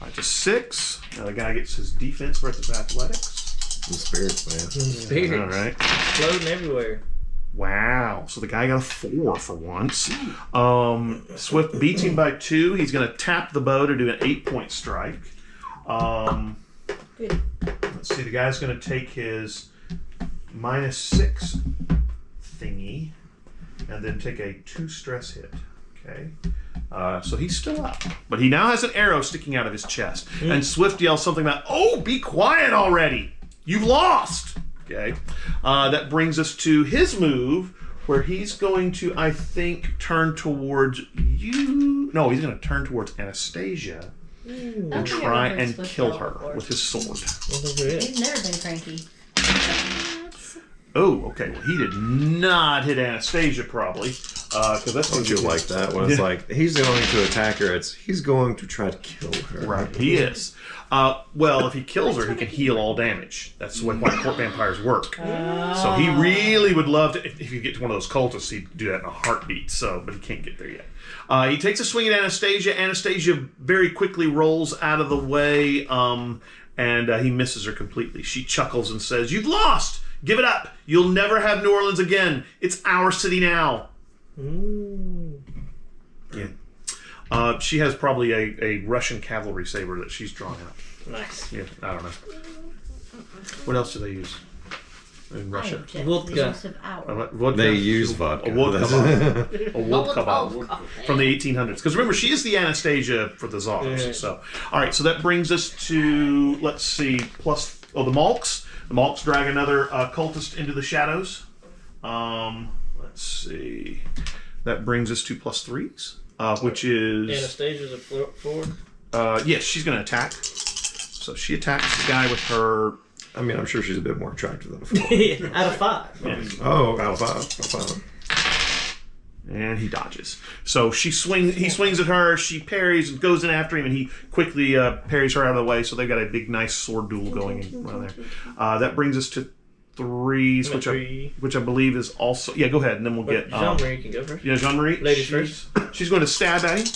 Alright, just 6. Now the guy gets his defense versus athletics. The spirits, man. Spirits. Alright. Floating everywhere. Wow. So the guy got a 4 for once. Swift beats him by 2. He's going to tap the bow to do an 8-point strike. Good. Let's see. The guy's going to take his -6 thingy and then take a 2 stress hit. Okay. So he's still up. But he now has an arrow sticking out of his chest. And Swift yells something about, "Oh, be quiet already! You've lost!" Okay. That brings us to his move, where he's going to, I think, turn towards you. No, he's going to turn towards Anastasia and try and kill her with his sword. He's never been cranky. Oh, okay. Well, he did not hit Anastasia, probably. Because that's Don't you like that when it's like, he's going to attack her, it's he's going to try to kill her. Right, he is. Well, if he kills her, he can heal all damage. That's the way court vampires work. So he really would love to, if you get to one of those cultists, he'd do that in a heartbeat. So, but he can't get there yet. He takes a swing at Anastasia. Anastasia very quickly rolls out of the way, and he misses her completely. She chuckles and says, "You've lost! Give it up! You'll never have New Orleans again. It's our city now." Yeah. She has probably a Russian cavalry saber that she's drawn out. Nice. Yeah, I don't know. What else do they use in Russia? I object Vodka. to the use of our. Vodka. They use vodka. A vodka That's- a vodka bottle from the 1800s. Because remember, she is the Anastasia for the Tsars. Yeah. So, all right. So that brings us to, let's see, the Malks. The Malks drag another cultist into the shadows. Let's see. That brings us to +3s, which is... Anastasia's a 4. yes, she's going to attack. So she attacks the guy with her... I mean, I'm sure she's a bit more attractive than a 4. Out of 5. Yes. Oh, out of 5. And he dodges. So he swings at her, she parries and goes in after him, and he quickly parries her out of the way, so they've got a big, nice sword duel going around there. That brings us to 3s, which I believe is also... Yeah, go ahead, and then we'll get... Jean-Marie can go first. Yeah, Jean-Marie. Ladies first. She's going to stab at him.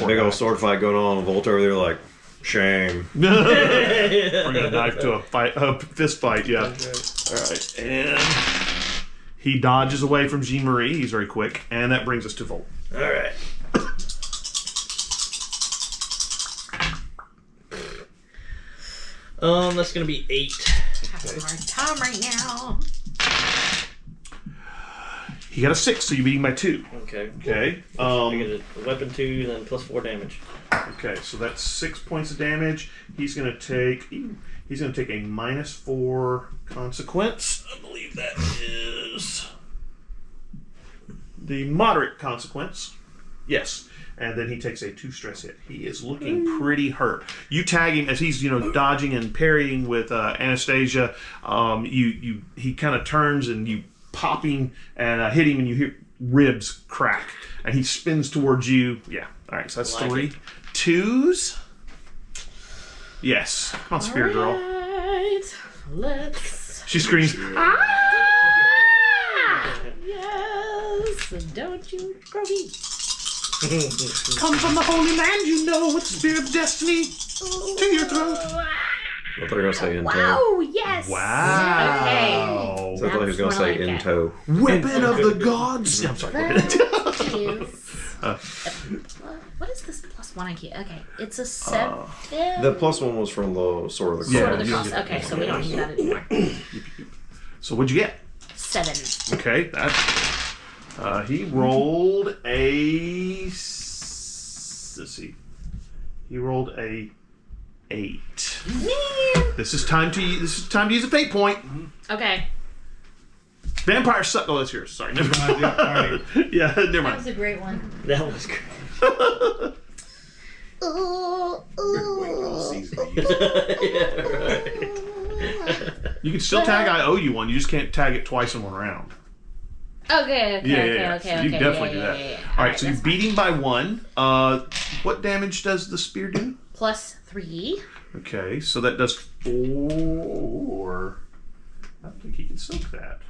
Big old sword fight going on. Volt over there like, shame. Bring a knife to a fist fight, yeah. All right, and he dodges away from Jean-Marie. He's very quick, and that brings us to Volt. All right. That's gonna be 8. Having a hard time right now. He got a 6, so you beat him by 2. Okay. Okay. I get a weapon 2, then +4 damage. Okay, so that's 6 points of damage. He's gonna take a -4 consequence. I believe that is the moderate consequence. Yes. And then he takes a 2 stress hit. He is looking pretty hurt. You tag him as he's dodging and parrying with Anastasia. He kind of turns and you pop him and hit him, and you hear ribs crack, and he spins towards you. Yeah. All right. So that's 3 2s. Yes. Come on, Spirit Girl. Right. Let's. She screams. Ah! Yes. Don't you grow me. Come from the holy land, you know, with the spirit of destiny to your throat. I thought you were going to say in tow. Wow, yes. Wow. So I thought he was going to say in tow. Weapon of the gods. I'm sorry. Go ahead. What is this +1 I get? Okay, it's a 7. The +1 was from the Sword of the Cross. Yeah. Sword of the Cross. Okay, so we don't need that anymore. So what'd you get? 7. Okay, that he rolled a. Let's see. He rolled a 8. This is time to use a fate point. Okay. Vampire suck. Oh, that's yours. Sorry. Never mind. Alright. Yeah, never That mind. was a great one. That was great. Been waiting all season to use it. You can still tag I owe you one. You just can't tag it twice in one round. Okay. Yeah. So you can definitely do that. All right, so you're beating by 1. What damage does the spear do? +3. Okay, so that does 4. I don't think he can soak that.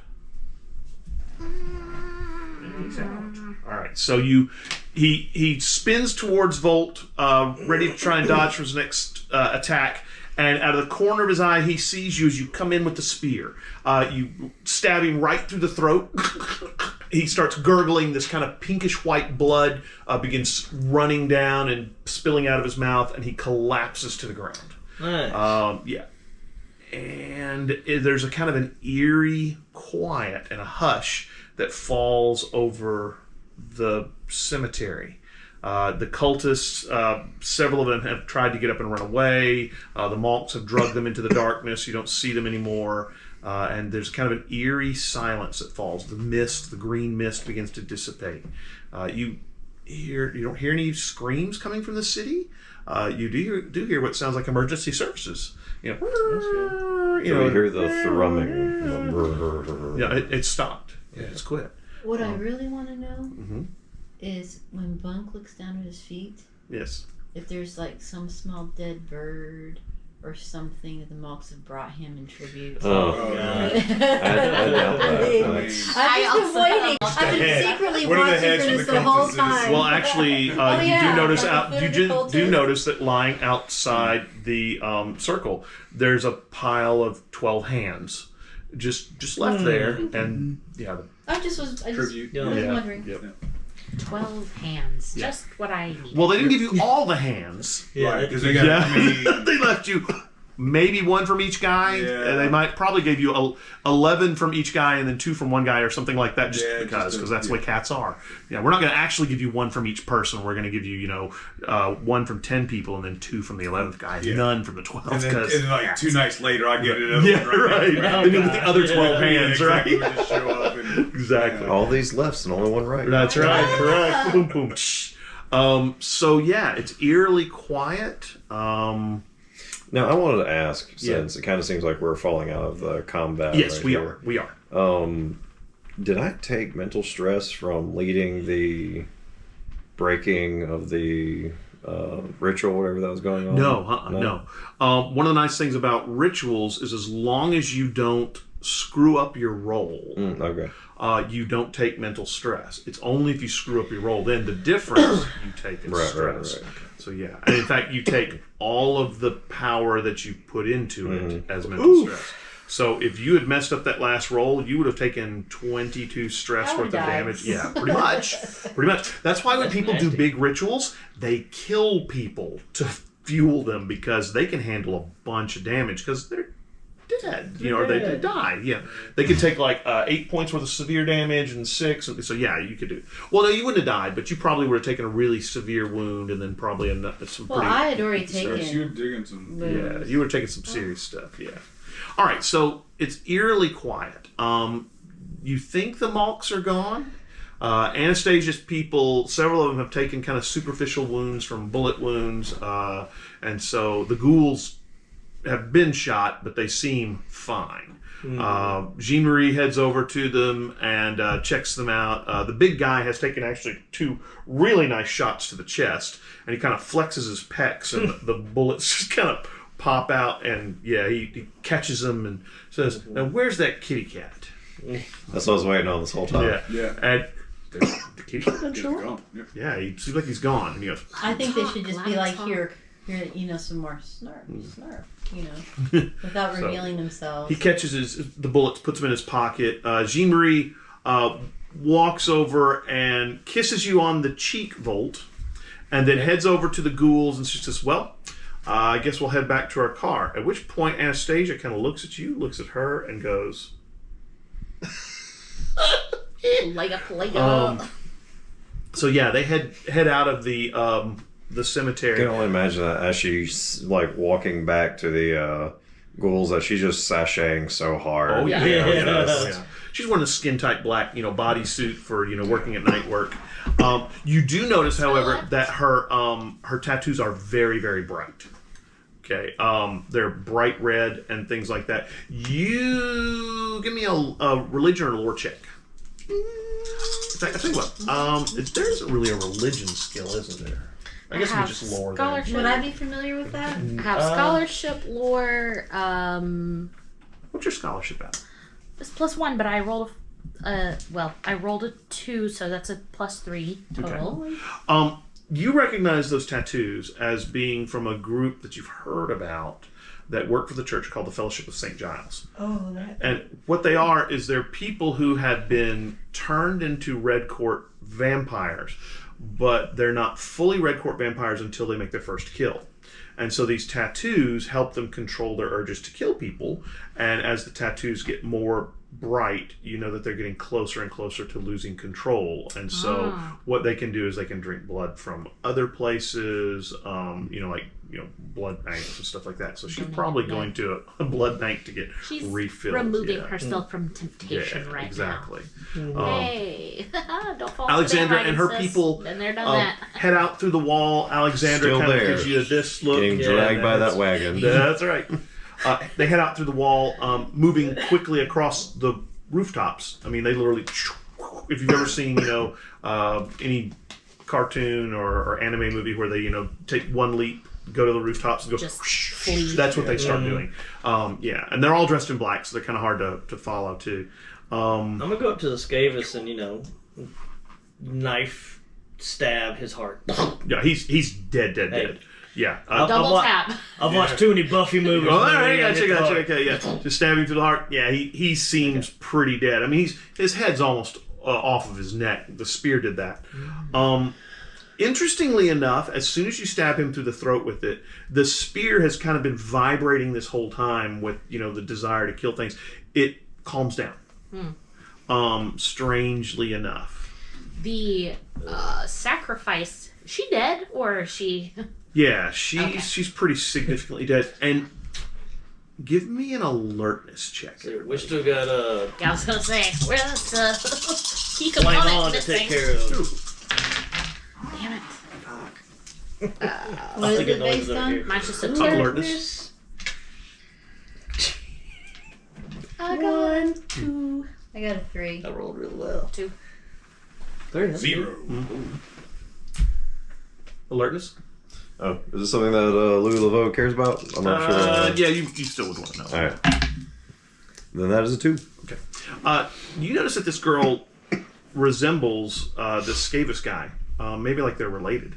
And he's out. All right, so he spins towards Volt, ready to try and dodge for his next attack. And out of the corner of his eye, he sees you as you come in with the spear. You stab him right through the throat. He starts gurgling. This kind of pinkish white blood begins running down and spilling out of his mouth, and he collapses to the ground. Nice. Yeah. And there's a kind of an eerie quiet and a hush that falls over the cemetery. The cultists, several of them have tried to get up and run away. The monks have drugged them into the darkness. You don't see them anymore. And there's kind of an eerie silence that falls. The mist, the green mist, begins to dissipate. You don't hear any screams coming from the city. You do hear what sounds like emergency services. You know, We hear the thrumming. Yeah, it stopped. Yeah, it's quit. What I really want to know is when Bunk looks down at his feet, Yes. if there's like some small dead bird or something that the monks have brought him in tribute. Oh, God. I doubt that. I've just been waiting. I've been secretly What are the watching heads for from this the the whole cultists? time. Well, actually, you yeah, do notice like the you cultists. do notice that lying outside the circle, there's a pile of 12 hands, just left there, and yeah, I just was Tribute. wondering. Yep. 12 hands. Yeah. Just what I need. Well, they didn't give you all the hands. Yeah, Because they got I mean, They left you maybe 1 from each guy. Yeah. They might probably gave you 11 from each guy and then 2 from one guy or something like that, just Yeah, because that's the way cats are. Yeah, we're not going to actually give you 1 from each person. We're going to give you 1 from 10 people and then 2 from the 11th guy, none from the 12th. and then like 2 nights later, I get it. Yeah, right. Then you get the other 12 hands, right? Exactly. We just show up and Exactly. All these lefts and only one right. That's right. Correct. Boom, boom. Shh. So yeah, it's eerily quiet. Now, I wanted to ask, since it kind of seems like we're falling out of the combat. Yes, right we here. are. We are. Did I take mental stress from leading the breaking of the ritual, whatever that was going on? No. One of the nice things about rituals is as long as you don't screw up your roll, Okay. you don't take mental stress. It's only if you screw up your roll, then the difference you take is stress. Right. So yeah, and in fact, you take all of the power that you put into it as mental stress. So if you had messed up that last roll, you would have taken 22 stress I worth of would've died. damage. Yeah, pretty much. That's why when people do big rituals, they kill people to fuel them because they can handle a bunch of damage because they're dead, or they die. Yeah, they could take like 8 points worth of severe damage and 6. And so yeah, you could do. Well, no, you wouldn't have died, but you probably would have taken a really severe wound and then probably some Well, pretty. I had already so you taken. were digging some. Yeah, you would have taken some serious stuff. Yeah. All right, so it's eerily quiet. You think the monks are gone? Anastasia's people, several of them have taken kind of superficial wounds from bullet wounds, and so the ghouls have been shot, but they seem fine. Jean-Marie heads over to them and checks them out. The big guy has taken actually 2 really nice shots to the chest, and he kind of flexes his pecs, and the bullets just kind of pop out, and yeah, he catches them and says, "Now, where's that kitty cat?" That's what I was waiting on this whole time. Yeah. And the kitty cat doesn't It's show up? gone. Yeah. Yeah, he seems like he's gone. And he goes, I think they should just be like, Talk. here, some more snarf, without So, revealing themselves. he catches the bullets, puts them in his pocket. Jean-Marie walks over and kisses you on the cheek, Volt, and then heads over to the ghouls and she says, "Well, I guess we'll head back to our car." At which point Anastasia kind of looks at you, looks at her, and goes, Layup. so yeah, they head out of the cemetery. I can only imagine that as she's like walking back to the ghouls, that she's just sashaying so hard. Oh yeah. Yeah. Yeah. she's wearing a skin tight black, bodysuit for working at night work. You do notice, however, that her tattoos are very, very bright. Okay, they're bright red and things like that. You give me a religion or lore check. In fact, I tell you what, there isn't really a religion skill, isn't there? I guess we just lore there. Would I be familiar with that? I have scholarship, lore. What's your scholarship at? It's +1, but I rolled I rolled a 2, so that's a +3 total. Okay. You recognize those tattoos as being from a group that you've heard about that work for the church called the Fellowship of St. Giles. Oh, that. And what they are is they're people who have been turned into Red Court vampires, but they're not fully Red Court vampires until they make their first kill. And so these tattoos help them control their urges to kill people. And as the tattoos get more bright, you know that they're getting closer and closer to losing control. And so what they can do is they can drink blood from other places, blood banks and stuff like that. So she's probably going to a blood bank to get She's refilled. removing herself from temptation right exactly. now. Hey, don't fall Alexandra for the and her bandwagon, people sis. Been there, done that. head out through the wall. Alexandra Still kind of there. gives you this look. Getting dragged by that wagon. That's right. They head out through the wall, moving quickly across the rooftops. I mean, they literally, if you've ever seen, any cartoon or anime movie where they, take one leap, go to the rooftops and go, Just flee. that's what they start doing. And they're all dressed in black, so they're kind of hard to follow too. I'm gonna go up to the Scavus and knife stab his heart. Yeah, he's dead. Yeah. Double tap. I've watched too many Buffy movies. Oh, all right, man. gotcha. Okay, yeah. Just stab him through the heart. Yeah, he seems pretty dead. I mean, his head's almost off of his neck. The spear did that. Interestingly enough, as soon as you stab him through the throat with it, the spear has kind of been vibrating this whole time with, the desire to kill things. It calms down. Strangely enough. The sacrifice, she dead or is she... Yeah, she's pretty significantly dead. And give me an alertness check. We still got Yeah, I was gonna say, where's the key Flame component on to missing? take care of. Damn it. What is it based on? Mine's just a Alertness. I got 2. I got a 3. I rolled real well. 2. 3. 0. Alertness? Oh, is this something that Louis Laveau cares about? I'm not sure. Yeah, you still would want to know. All right. Then that is a 2. Okay. You notice that this girl resembles this Scavus guy. Maybe like they're related.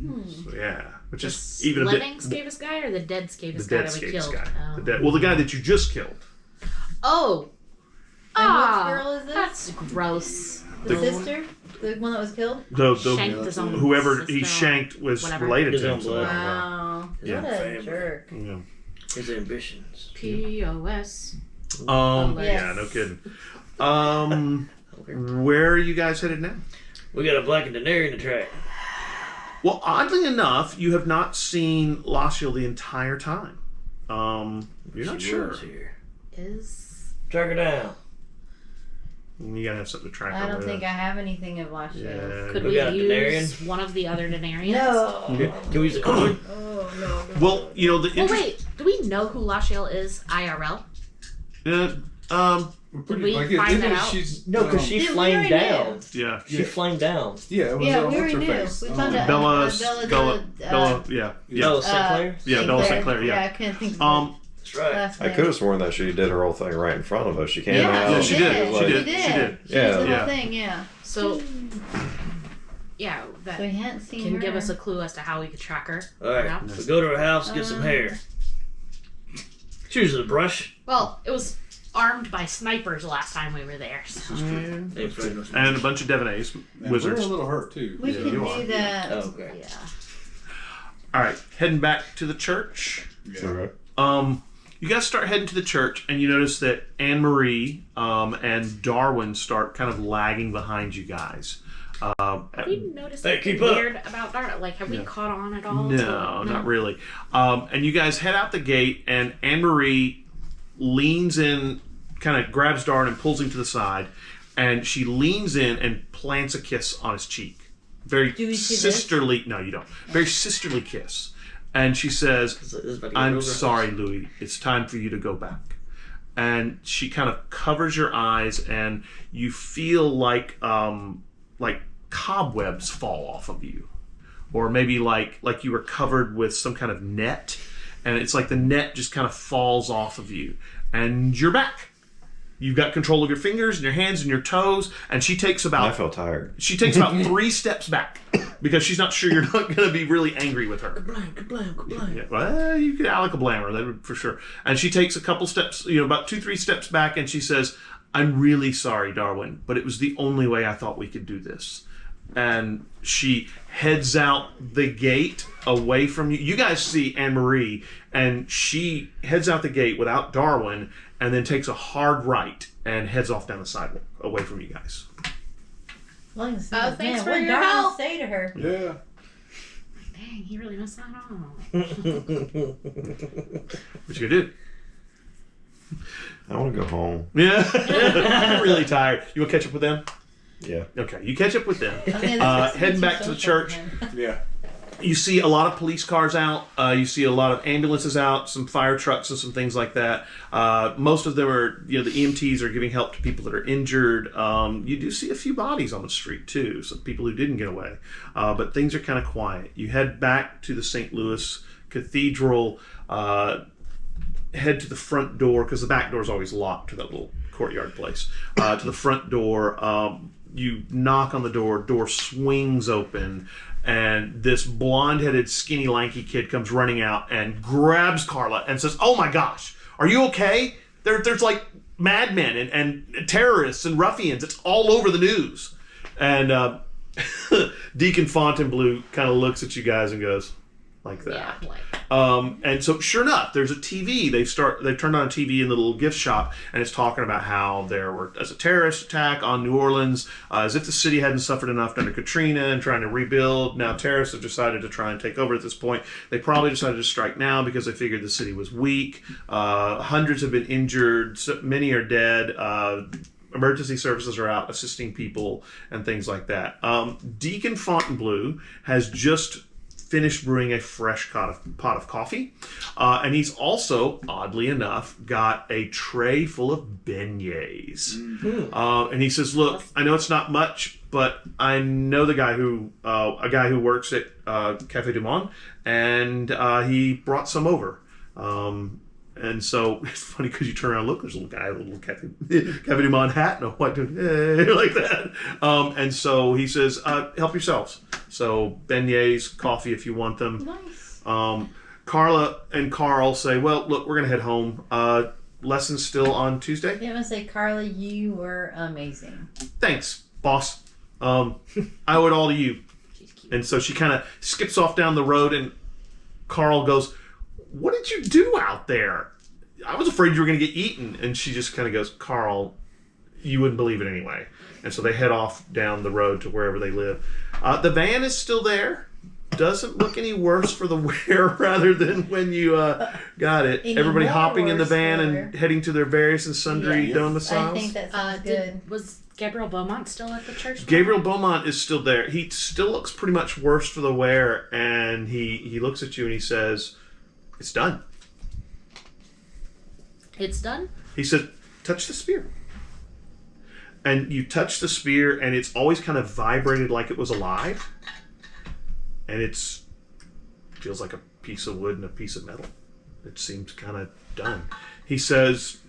So, yeah. Which is even a bit... living Scavus guy or the dead Scavus The guy dead that we Scavus killed? guy. Oh. The guy that you just killed. Oh. And which girl is this? That's gross. The sister? The one that was killed? Shanked his own Whoever he sister. shanked was Whatever. related His to own him. So, blood. Wow. Yeah. What a jerk. yeah. His ambitions. POS. Yeah, no kidding. Where are you guys headed now? We got a Black and Denarian to track. Well, oddly enough, you have not seen Laciel the entire time. You're not She sure. was here. Is... Track her down. You gotta have something to track I her don't with. think I have anything of Lashiel. Yeah. Could We we got a use Denarian? one of the other Denarians? No. Can we use a coin? Oh, no. Well, the Well, interest- wait. Do we know who Lashiel is IRL? Pretty, we find that out? She's, No, because she Did we flamed already down. yeah. She flamed down. Yeah, it was Yeah, we what's already her knew. face? We found out. Bella, Bella, yeah. Bella Sinclair? Yeah, Bella Sinclair, yeah. I couldn't think of That's right. last I name. could have sworn that she did her whole thing right in front of us. She came Yeah, out. Yeah, she did. She was She like- did. She did Yeah. the Yeah. whole thing, yeah. So, yeah, that So we hadn't seen can her. give us a clue as to how we could track her. Alright, perhaps. so go to her house, get some hair. She uses a brush. Well, it was armed by snipers last time we were there. So. And a bunch of Devanese, And wizards. we're a little hurt too. We Yeah, can you are. do that. Oh, okay. Yeah. All right, heading back to the church. Yeah. You guys start heading to the church, and you notice that Anne Marie and Darwin start kind of lagging behind you guys. Have you noticed Hey, anything keep up. weird about Dart? Like, have we caught on at all? No, not really. And you guys head out the gate, and Anne Marie leans in kind of grabs Darwin and pulls him to the side, and she leans in and plants a kiss on his cheek. Very Do we see sisterly. This? No, you don't. Very sisterly kiss. And she says, "I'm sorry, Louis. It's time for you to go back." And she kind of covers your eyes, and you feel like cobwebs fall off of you, or maybe like you were covered with some kind of net, and it's like the net just kind of falls off of you, and you're back. You've got control of your fingers and your hands and your toes, and she takes about... I felt tired. She takes about 3 steps back because she's not sure you're not going to be really angry with her. Kablam. Yeah, well, you could alakablam her, that would, for sure. And she takes a couple steps, about 2-3 steps back, and she says, "I'm really sorry, Darwin, but it was the only way I thought we could do this." And she heads out the gate away from you. You guys see Anne-Marie, and she heads out the gate without Darwin, and then takes a hard right and heads off down the sidewalk away from you guys. Well, thanks for what your Darwin help. say to her? Yeah. Dang, he really messed that up. What you gonna do? I want to go home. Yeah. I'm really tired. You want to catch up with them? Yeah. Okay, you catch up with them. Okay, that's Heading too back to the social church. for him. Yeah. You see a lot of police cars out. You see a lot of ambulances out, some fire trucks and some things like that. Most of them are, the EMTs are giving help to people that are injured. You do see a few bodies on the street too, some people who didn't get away. But things are kind of quiet. You head back to the St. Louis Cathedral, head to the front door, because the back door is always locked to that little courtyard place. To the front door, you knock on the door swings open, and this blonde-headed, skinny, lanky kid comes running out and grabs Carla and says, "Oh my gosh, are you okay? There's like madmen and terrorists and ruffians. It's all over the news." And Deacon Fontainebleau kind of looks at you guys and goes, like that. Yeah, like. And so, sure enough, there's a TV. They've turned on a TV in the little gift shop, and it's talking about how there was a terrorist attack on New Orleans, as if the city hadn't suffered enough under Katrina and trying to rebuild. Now terrorists have decided to try and take over at this point. They probably decided to strike now because they figured the city was weak. Hundreds have been injured. Many are dead. Emergency services are out assisting people and things like that. Deacon Fontainebleau has just finished brewing a fresh pot of coffee. And he's also, oddly enough, got a tray full of beignets. Mm-hmm. And he says, "Look, I know it's not much, but I know a guy who works at Café du Monde, and he brought some over." And so it's funny because you turn around and look, there's a little guy with a little Café du Monde hat and a white dude, like that. And so he says, "Help yourselves." So beignets, coffee if you want them. Nice. Carla and Carl say, "Well, look, we're going to head home. Lessons still on Tuesday?" Yeah, I'm going to say, Carla, you were amazing. "Thanks, boss. I owe it all to you." And so she kind of skips off down the road, and Carl goes, "What did you do out there? I was afraid you were going to get eaten." And she just kind of goes, "Carl, you wouldn't believe it anyway." And so they head off down the road to wherever they live. The van is still there. Doesn't look any worse for the wear rather than when you got it. Any Everybody more hopping in the worse van for and heading to their various and sundry domiciles. I think that sounds good. Was Gabriel Beaumont still at the church? Gabriel Beaumont is still there. He still looks pretty much worse for the wear, and he looks at you and he says, "It's done." It's done? He said, "Touch the spear." And you touch the spear, and it's always kind of vibrated like it was alive. And feels like a piece of wood and a piece of metal. It seems kind of done. He says,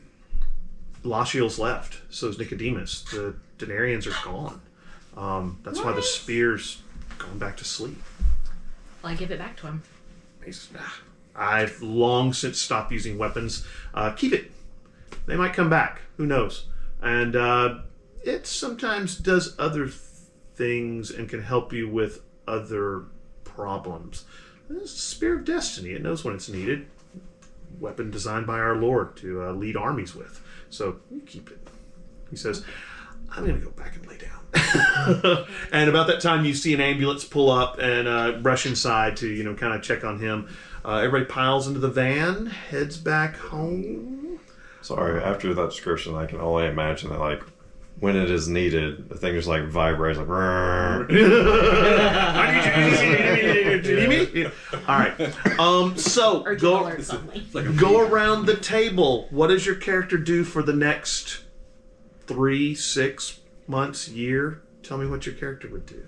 Lashiel's left. So is Nicodemus. The Denarians are gone. That's why the spear's gone back to sleep. Well, I give it back to him. He says, "I've long since stopped using weapons. Keep it. They might come back. Who knows? And it sometimes does other things and can help you with other problems. It's the Spear of Destiny. It knows when it's needed. Weapon designed by our Lord to lead armies with. So you keep it." He says, "I'm going to go back and lay down." And about that time, you see an ambulance pull up and rush inside to, kind of check on him. Everybody piles into the van, heads back home. Sorry, after that description, I can only imagine that, like, when it is needed, the thing just, like, vibrates, like, "Rrrr." All right. So Urgent go alert suddenly. go around the table. What does your character do for the next 3, 6 months, year? Tell me what your character would do.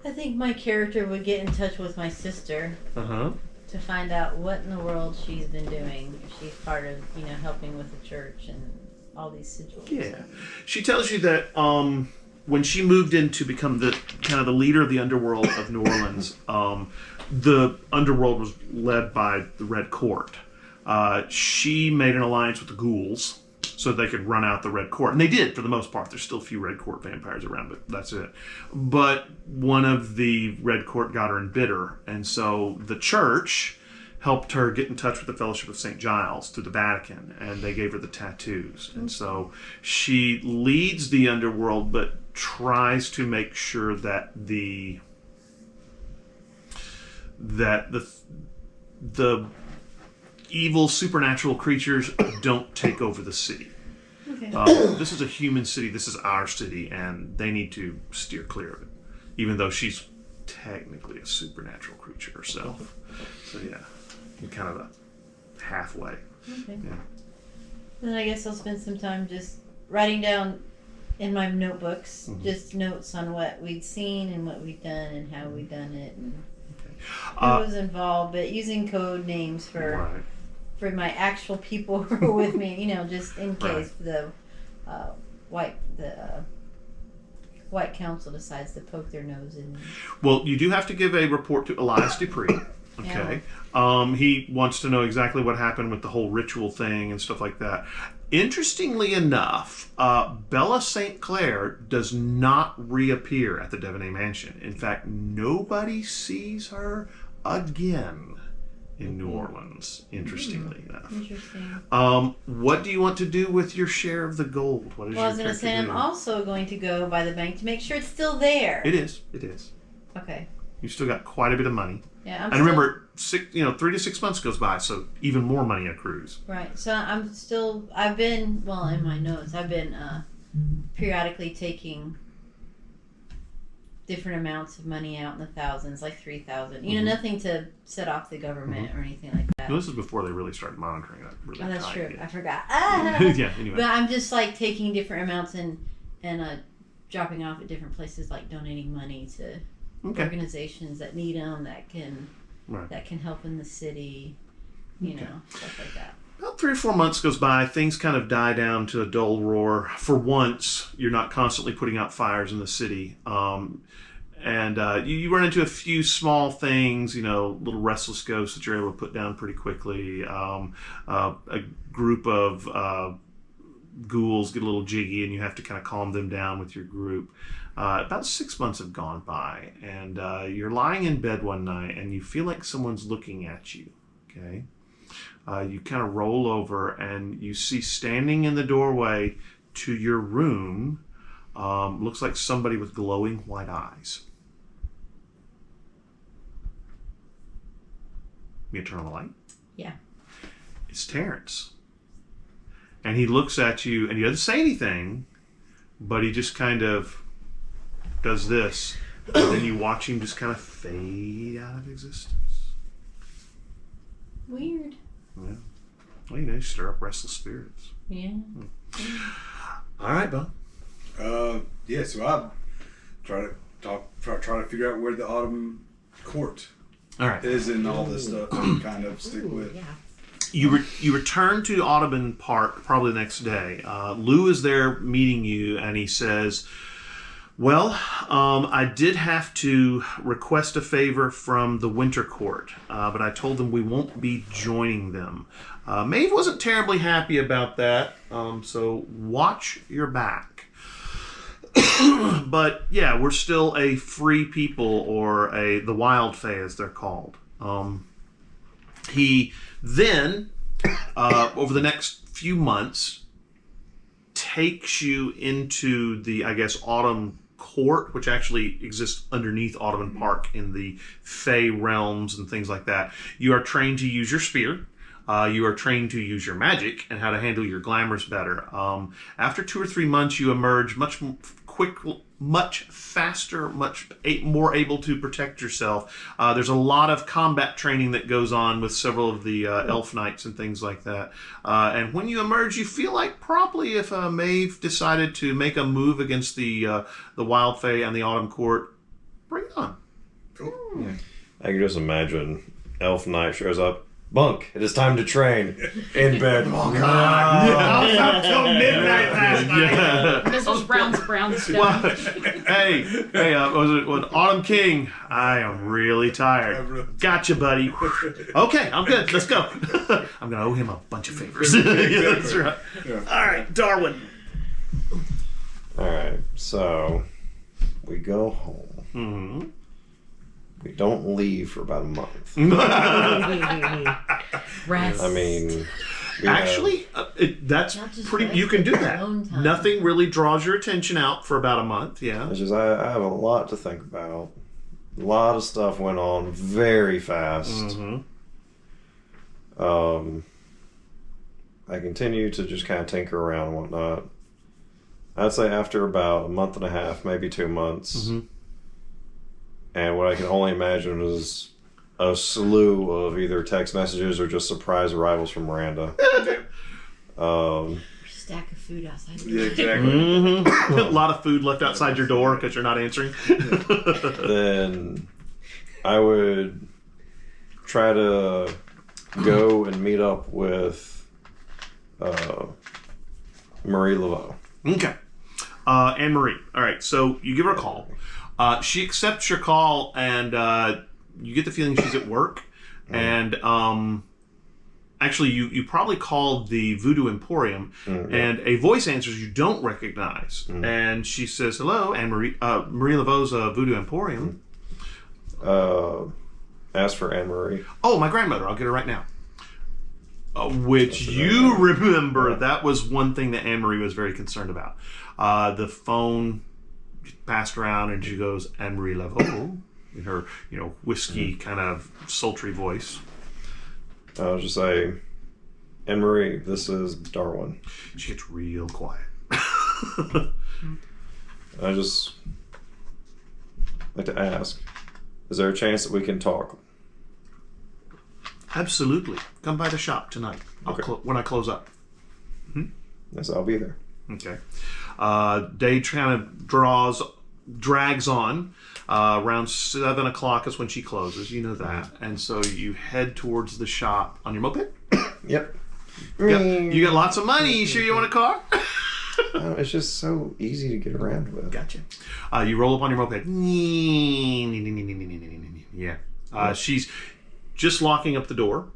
I think my character would get in touch with my sister Uh-huh. to find out what in the world she's been doing. If she's part of, helping with the church and all these situations. Yeah. She tells you that when she moved in to become the kind of the leader of the underworld of New Orleans, the underworld was led by the Red Court. She made an alliance with the ghouls so they could run out the Red Court. And they did, for the most part. There's still a few Red Court vampires around, but that's it. But one of the Red Court got her embittered, and so the church helped her get in touch with the Fellowship of St. Giles through the Vatican, and they gave her the tattoos. And so she leads the underworld, but tries to make sure that the evil supernatural creatures don't take over the city. Okay. This is a human city. This is our city, and they need to steer clear of it, even though she's technically a supernatural creature herself. So yeah, you're kind of a halfway. Okay. Yeah. Then I guess I'll spend some time just writing down in my notebooks, just notes on what we'd seen and what we'd done and how we'd done it and who was involved, but using code names for my actual people who were with me, just in case the white council decides to poke their nose in. Well, you do have to give a report to Elias Dupree. Okay. Yeah. He wants to know exactly what happened with the whole ritual thing and stuff like that. Interestingly enough, Bella St. Clair does not reappear at the Devaney Mansion. In fact, nobody sees her again in New Orleans, interestingly enough. Interesting. What do you want to do with your share of the gold? What is I was going to say, I'm also going to go by the bank to make sure it's still there. It is. Okay. You've still got quite a bit of money. Yeah, and remember, 3 to 6 months goes by, so even more money accrues. Right. So I've been in my notes, I've been periodically taking different amounts of money out in the thousands, like 3,000. Nothing to set off the government or anything like that. Well, this is before they really started monitoring that. Really that's tight. true. Yeah. I forgot. Yeah. Anyway. But I'm just like taking different amounts and dropping off at different places, like donating money to organizations that need them, that can help in the city, stuff like that. About 3 or 4 months goes by, things kind of die down to a dull roar. For once, you're not constantly putting out fires in the city. And you run into a few small things, little restless ghosts that you're able to put down pretty quickly. A group of ghouls get a little jiggy, and you have to kind of calm them down with your group. About 6 months have gone by, and you're lying in bed one night, and you feel like someone's looking at you. Okay, you kind of roll over, and you see standing in the doorway to your room, looks like somebody with glowing white eyes. You turn on the light? Yeah. It's Terrence. And he looks at you, and he doesn't say anything, but he just kind of does this. And then you watch him just kind of fade out of existence. Weird. Yeah. Well, you stir up restless spirits. Yeah. All right, Bo. Yeah, so I try to figure out where the Autumn Court is in all this stuff and kind of stick with. Yeah. You return to Audubon Park probably the next day. Lou is there meeting you, and he says, well, I did have to request a favor from the Winter Court, but I told them we won't be joining them. Maeve wasn't terribly happy about that, so watch your back. But yeah, we're still a free people, or the Wild Fae as they're called. He then, over the next few months, takes you into the, Autumn Court, which actually exists underneath Audubon Park in the Fae realms and things like that. You are trained to use your spear. You are trained to use your magic and how to handle your glamours better. After 2 or 3 months, you emerge much faster, much more able to protect yourself. There's a lot of combat training that goes on with several of the elf knights and things like that. And when you emerge, you feel like probably if Maeve decided to make a move against the Wild Fae and the Autumn Court, bring it on. Cool. Yeah. I can just imagine Elf Knight shows up. Bunk, it is time to train. In bed. Oh, God. I was up till midnight last night. Yeah. Mrs. Brownstone. Well, hey, was it Autumn King? I am really tired. Gotcha, buddy. Okay, I'm good. Let's go. I'm going to owe him a bunch of favors. Yeah, that's right. Yeah. All right, Darwin. All right, so we go home. Mm-hmm. We don't leave for about a month. Rest. I mean, Actually, that's Not just pretty. rest, You can do but that. alone time. Nothing really draws your attention out for about a month. Yeah. it's just I have a lot to think about. A lot of stuff went on very fast. Mm-hmm. I continue to just kind of tinker around and whatnot. I'd say after about a month and a half, maybe 2 months, Mm-hmm. and what I can only imagine is a slew of either text messages or just surprise arrivals from Miranda. Stack of food outside. Yeah, exactly. Mm-hmm. A lot of food left outside your door because you're not answering. Then I would try to go and meet up with Marie Laveau. Okay. Anne Marie. All right. So you give her a call. She accepts your call, and you get the feeling she's at work. And actually, you probably called the Voodoo Emporium, and a voice answers you don't recognize. And she says, "Hello, Anne Marie. Marie Laveau's Voodoo Emporium." Ask for Anne Marie. Oh, my grandmother. I'll get her right now. Which you remember, that was one thing that Anne Marie was very concerned about. The phone passed around, and she goes, "Anne Marie Laveau," in her, whiskey kind of sultry voice. I'll just say, Anne Marie, this is Darwin. She gets real quiet. I just like to ask, is there a chance that we can talk? Absolutely. Come by the shop tonight. Okay. When I close up. Yes, I'll be there. Okay. Day kind of drags on. Around 7 o'clock is when she closes. You know that. And so you head towards the shop on your moped. Yep. You got lots of money. You sure you want a car? Oh, it's just so easy to get around with. Gotcha. You roll up on your moped. Yeah. She's just locking up the door.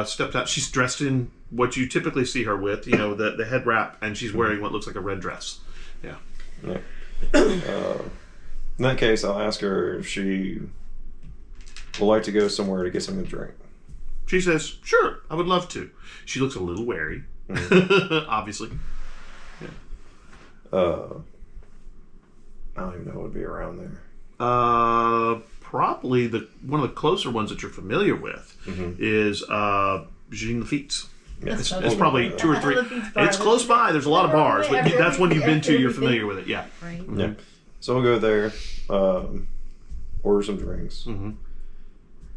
Stepped out. She's dressed in what you typically see her with, the head wrap, and she's wearing what looks like a red dress. Yeah. In that case, I'll ask her if she would like to go somewhere to get something to drink. She says, "Sure, I would love to." She looks a little wary, obviously. I don't even know what would be around there. Probably one of the closer ones that you're familiar with is Jean Lafitte's. That's It's probably 2 or 3. It's close by. There's a lot of bars, but that's one you've been to. You're familiar with it. Yeah. Right. Yeah. So we'll go there, order some drinks.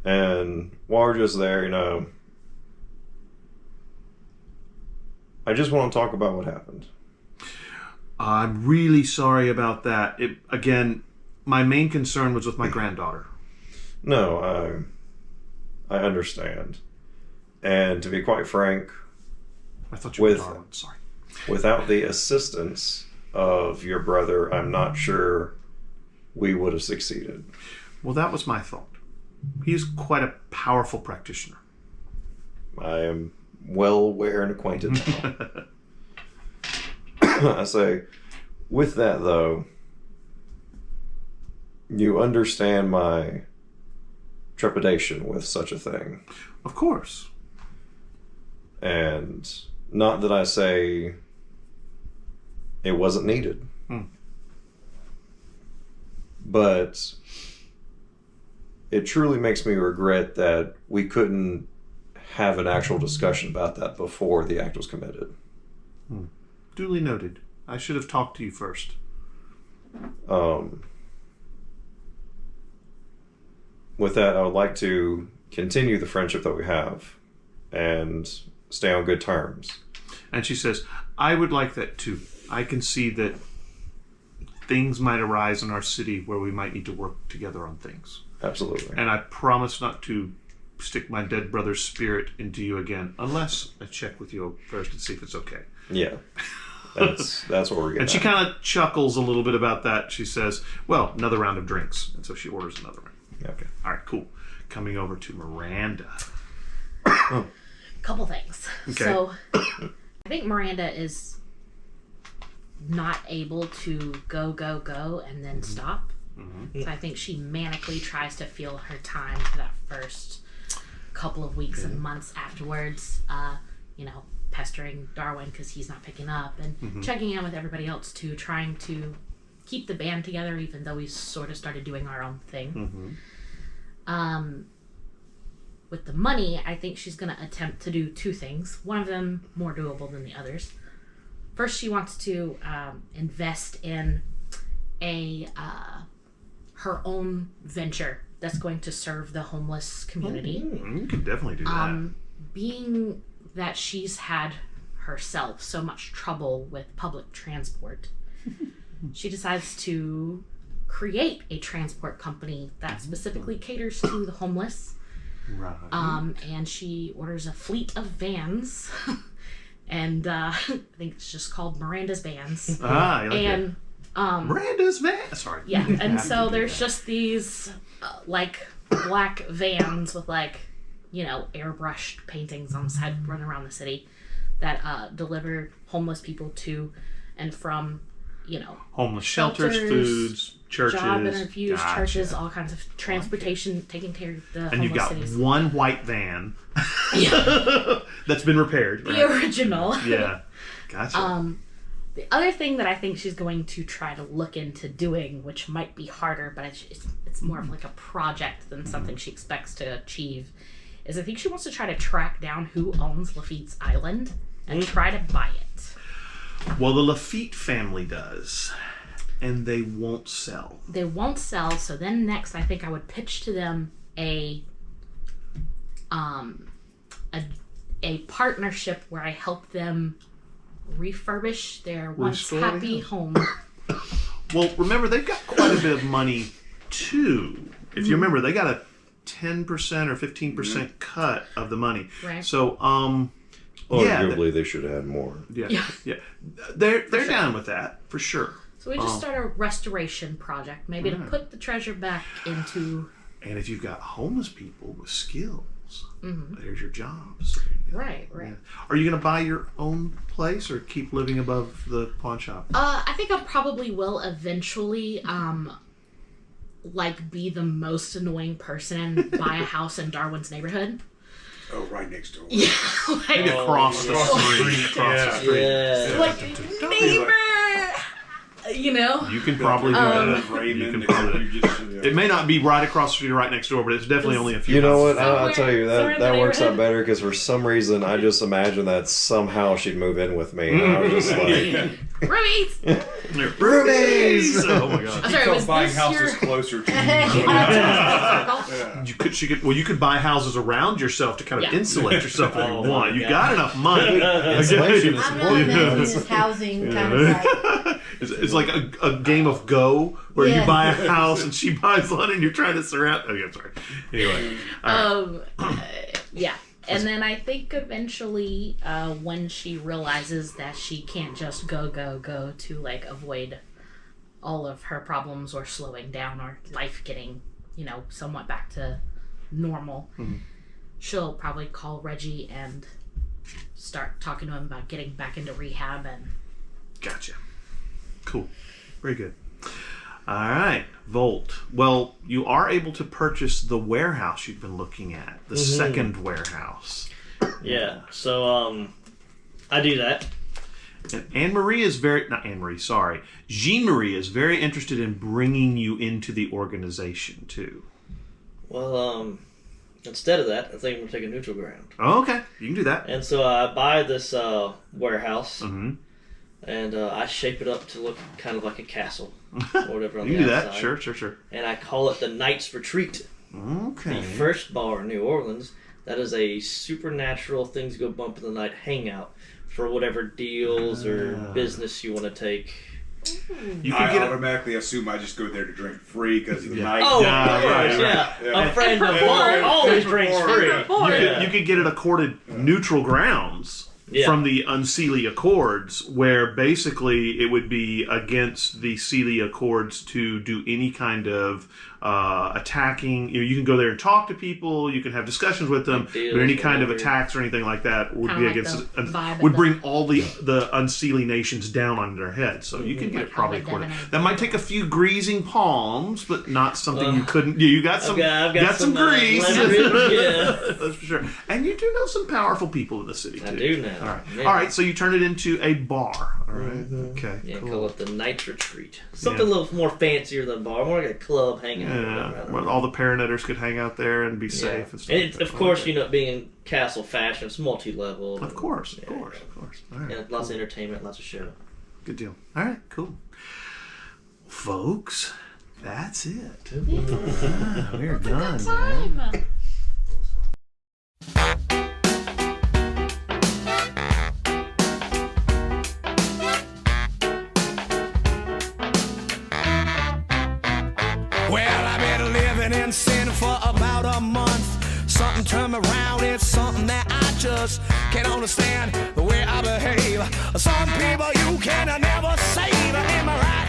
And while we're just there, I just want to talk about what happened. I'm really sorry about that. Again, my main concern was with my granddaughter. No, I understand. And to be quite frank, I thought you were Darwin. Sorry. Without the assistance of your brother, I'm not sure we would have succeeded. Well, that was my thought. He's quite a powerful practitioner. I am well aware and acquainted now. I say, with that though, you understand my trepidation with such a thing. Of course. And not that I say it wasn't needed. But it truly makes me regret that we couldn't have an actual discussion about that before the act was committed. Duly noted. I should have talked to you first. With that, I would like to continue the friendship that we have and stay on good terms. And she says, I would like that too. I can see that things might arise in our city where we might need to work together on things. Absolutely. And I promise not to stick my dead brother's spirit into you again, unless I check with you first and see if it's okay. Yeah. That's what we're getting And she at. kind of chuckles a little bit about that. She says, well, another round of drinks. And so she orders another round. Yeah. Okay. All right, cool. Coming over to Miranda. Couple things. Okay. So, I think Miranda is not able to go, and then stop. So I think she manically tries to feel her time for that first couple of weeks and months afterwards. Pestering Darwin because he's not picking up, and checking in with everybody else too, trying to keep the band together, even though we sort of started doing our own thing. With the money, I think she's going to attempt to do two things. One of them more doable than the others. First, she wants to invest in her own venture that's going to serve the homeless community. You can definitely do that. Being that she's had herself so much trouble with public transport, she decides to create a transport company that specifically caters to the homeless. Right. And she orders a fleet of vans, and I think it's just called Miranda's Vans. I like And it. Miranda's van. Sorry. yeah, and Happy so to do there's that. just these like black vans with airbrushed paintings on the side running around the city that deliver homeless people to and from homeless shelters, foods, churches, job interviews, Gotcha. churches, all kinds of transportation, taking care of the And homeless you've got cities. one white van Yeah. that's been repaired. The Right? original. Yeah. Gotcha. The other thing that I think she's going to try to look into doing, which might be harder, but it's more of like a project than something she expects to achieve, is I think she wants to try to track down who owns Lafitte's Island and try to buy it. Well, the Lafitte family does, and they won't sell. They won't sell, so then next I think I would pitch to them a partnership where I help them refurbish their once Restore, happy yeah. home. Well, remember, they've got quite a bit of money, too. If you remember, they got a 10% or 15% cut of the money. Right. So, Arguably, they should have had more. yeah. They're down with that, for sure. So we just start a restoration project, maybe to put the treasure back into... And if you've got homeless people with skills, there's your jobs. There you go. Right. Yeah. Are you going to buy your own place or keep living above the pawn shop? I think I probably will eventually, be the most annoying person and buy a house in Darwin's neighborhood. Oh, right next door. Yeah, Maybe across the street. Across the street. Yeah. like neighbor. You know. You can probably do that. Raymond, You can probably- you just, It may not be right across the street or right next door, but it's definitely only a few. You know houses. what? I'll Somewhere- tell you somewhere that in that the works out neighborhood. better because for some reason I just imagine that somehow she'd move in with me. And I was just like, Rubies. Rubies! Oh my god. I'm sorry, was buying this houses your... closer to you. You could buy houses around yourself to kind of Yeah. insulate yourself if Oh you want. my You God. got enough money. Insulation is I'm not this housing kind of like. It's like a game of Go where you Yeah. buy a house and she buys one and you're trying to surround. Okay, I'm sorry. Anyway, Yeah. And then I think eventually, when she realizes that she can't just go to like avoid all of her problems or slowing down or life getting, somewhat back to normal, she'll probably call Reggie and start talking to him about getting back into rehab and gotcha. Cool. Very good. All right, Volt. Well, you are able to purchase the warehouse you've been looking at, the second warehouse. Yeah. So I do that. And Anne-Marie is Jean-Marie is very interested in bringing you into the organization, too. Well, Instead of that, I think I'm going to take a neutral ground. Oh, okay. You can do that. And so I buy this warehouse, Mm-hmm. and I shape it up to look kind of like a castle, or whatever on You the can do that. outside. Sure. And I call it the Knight's Retreat. Okay. The first bar in New Orleans that is a supernatural things go bump in the night hangout for whatever deals or business you want to take. You I can get automatically assume I just go there to drink free because of the night. Oh, Yeah, of course, yeah. yeah. A friend of mine always drinks free. You could get it accorded neutral grounds from the Unseelie Accords, where basically it would be against the Seelie Accords to do any kind of attacking. You can go there and talk to people. You can have discussions with them, but any kind of attacks or anything like that would be against. Would bring all the Unseelie nations down on their heads. So you can get it probably accorded. That might take a few greasing palms, but not something you couldn't. You got some. I've got some grease. Yeah, that's for sure. And you do know some powerful people in the city too. I do now. All right. Yeah. All right. So you turn it into a bar. All right. Okay. Yeah, cool. call it the Knight's Retreat. Something a little more fancier than a bar, more like a club hangout. Yeah, where all the paranetters could hang out there and be safe and stuff. And it's, of course, being in castle fashion, it's multi-level. Of course. All right. Yeah, lots of entertainment, lots of show. Good deal. All right, cool. Folks, that's it. We're done, man. Well, I've been living in sin for about a month. Something turned me around, it's something that I just can't understand the way I behave. Some people you can never save in my life.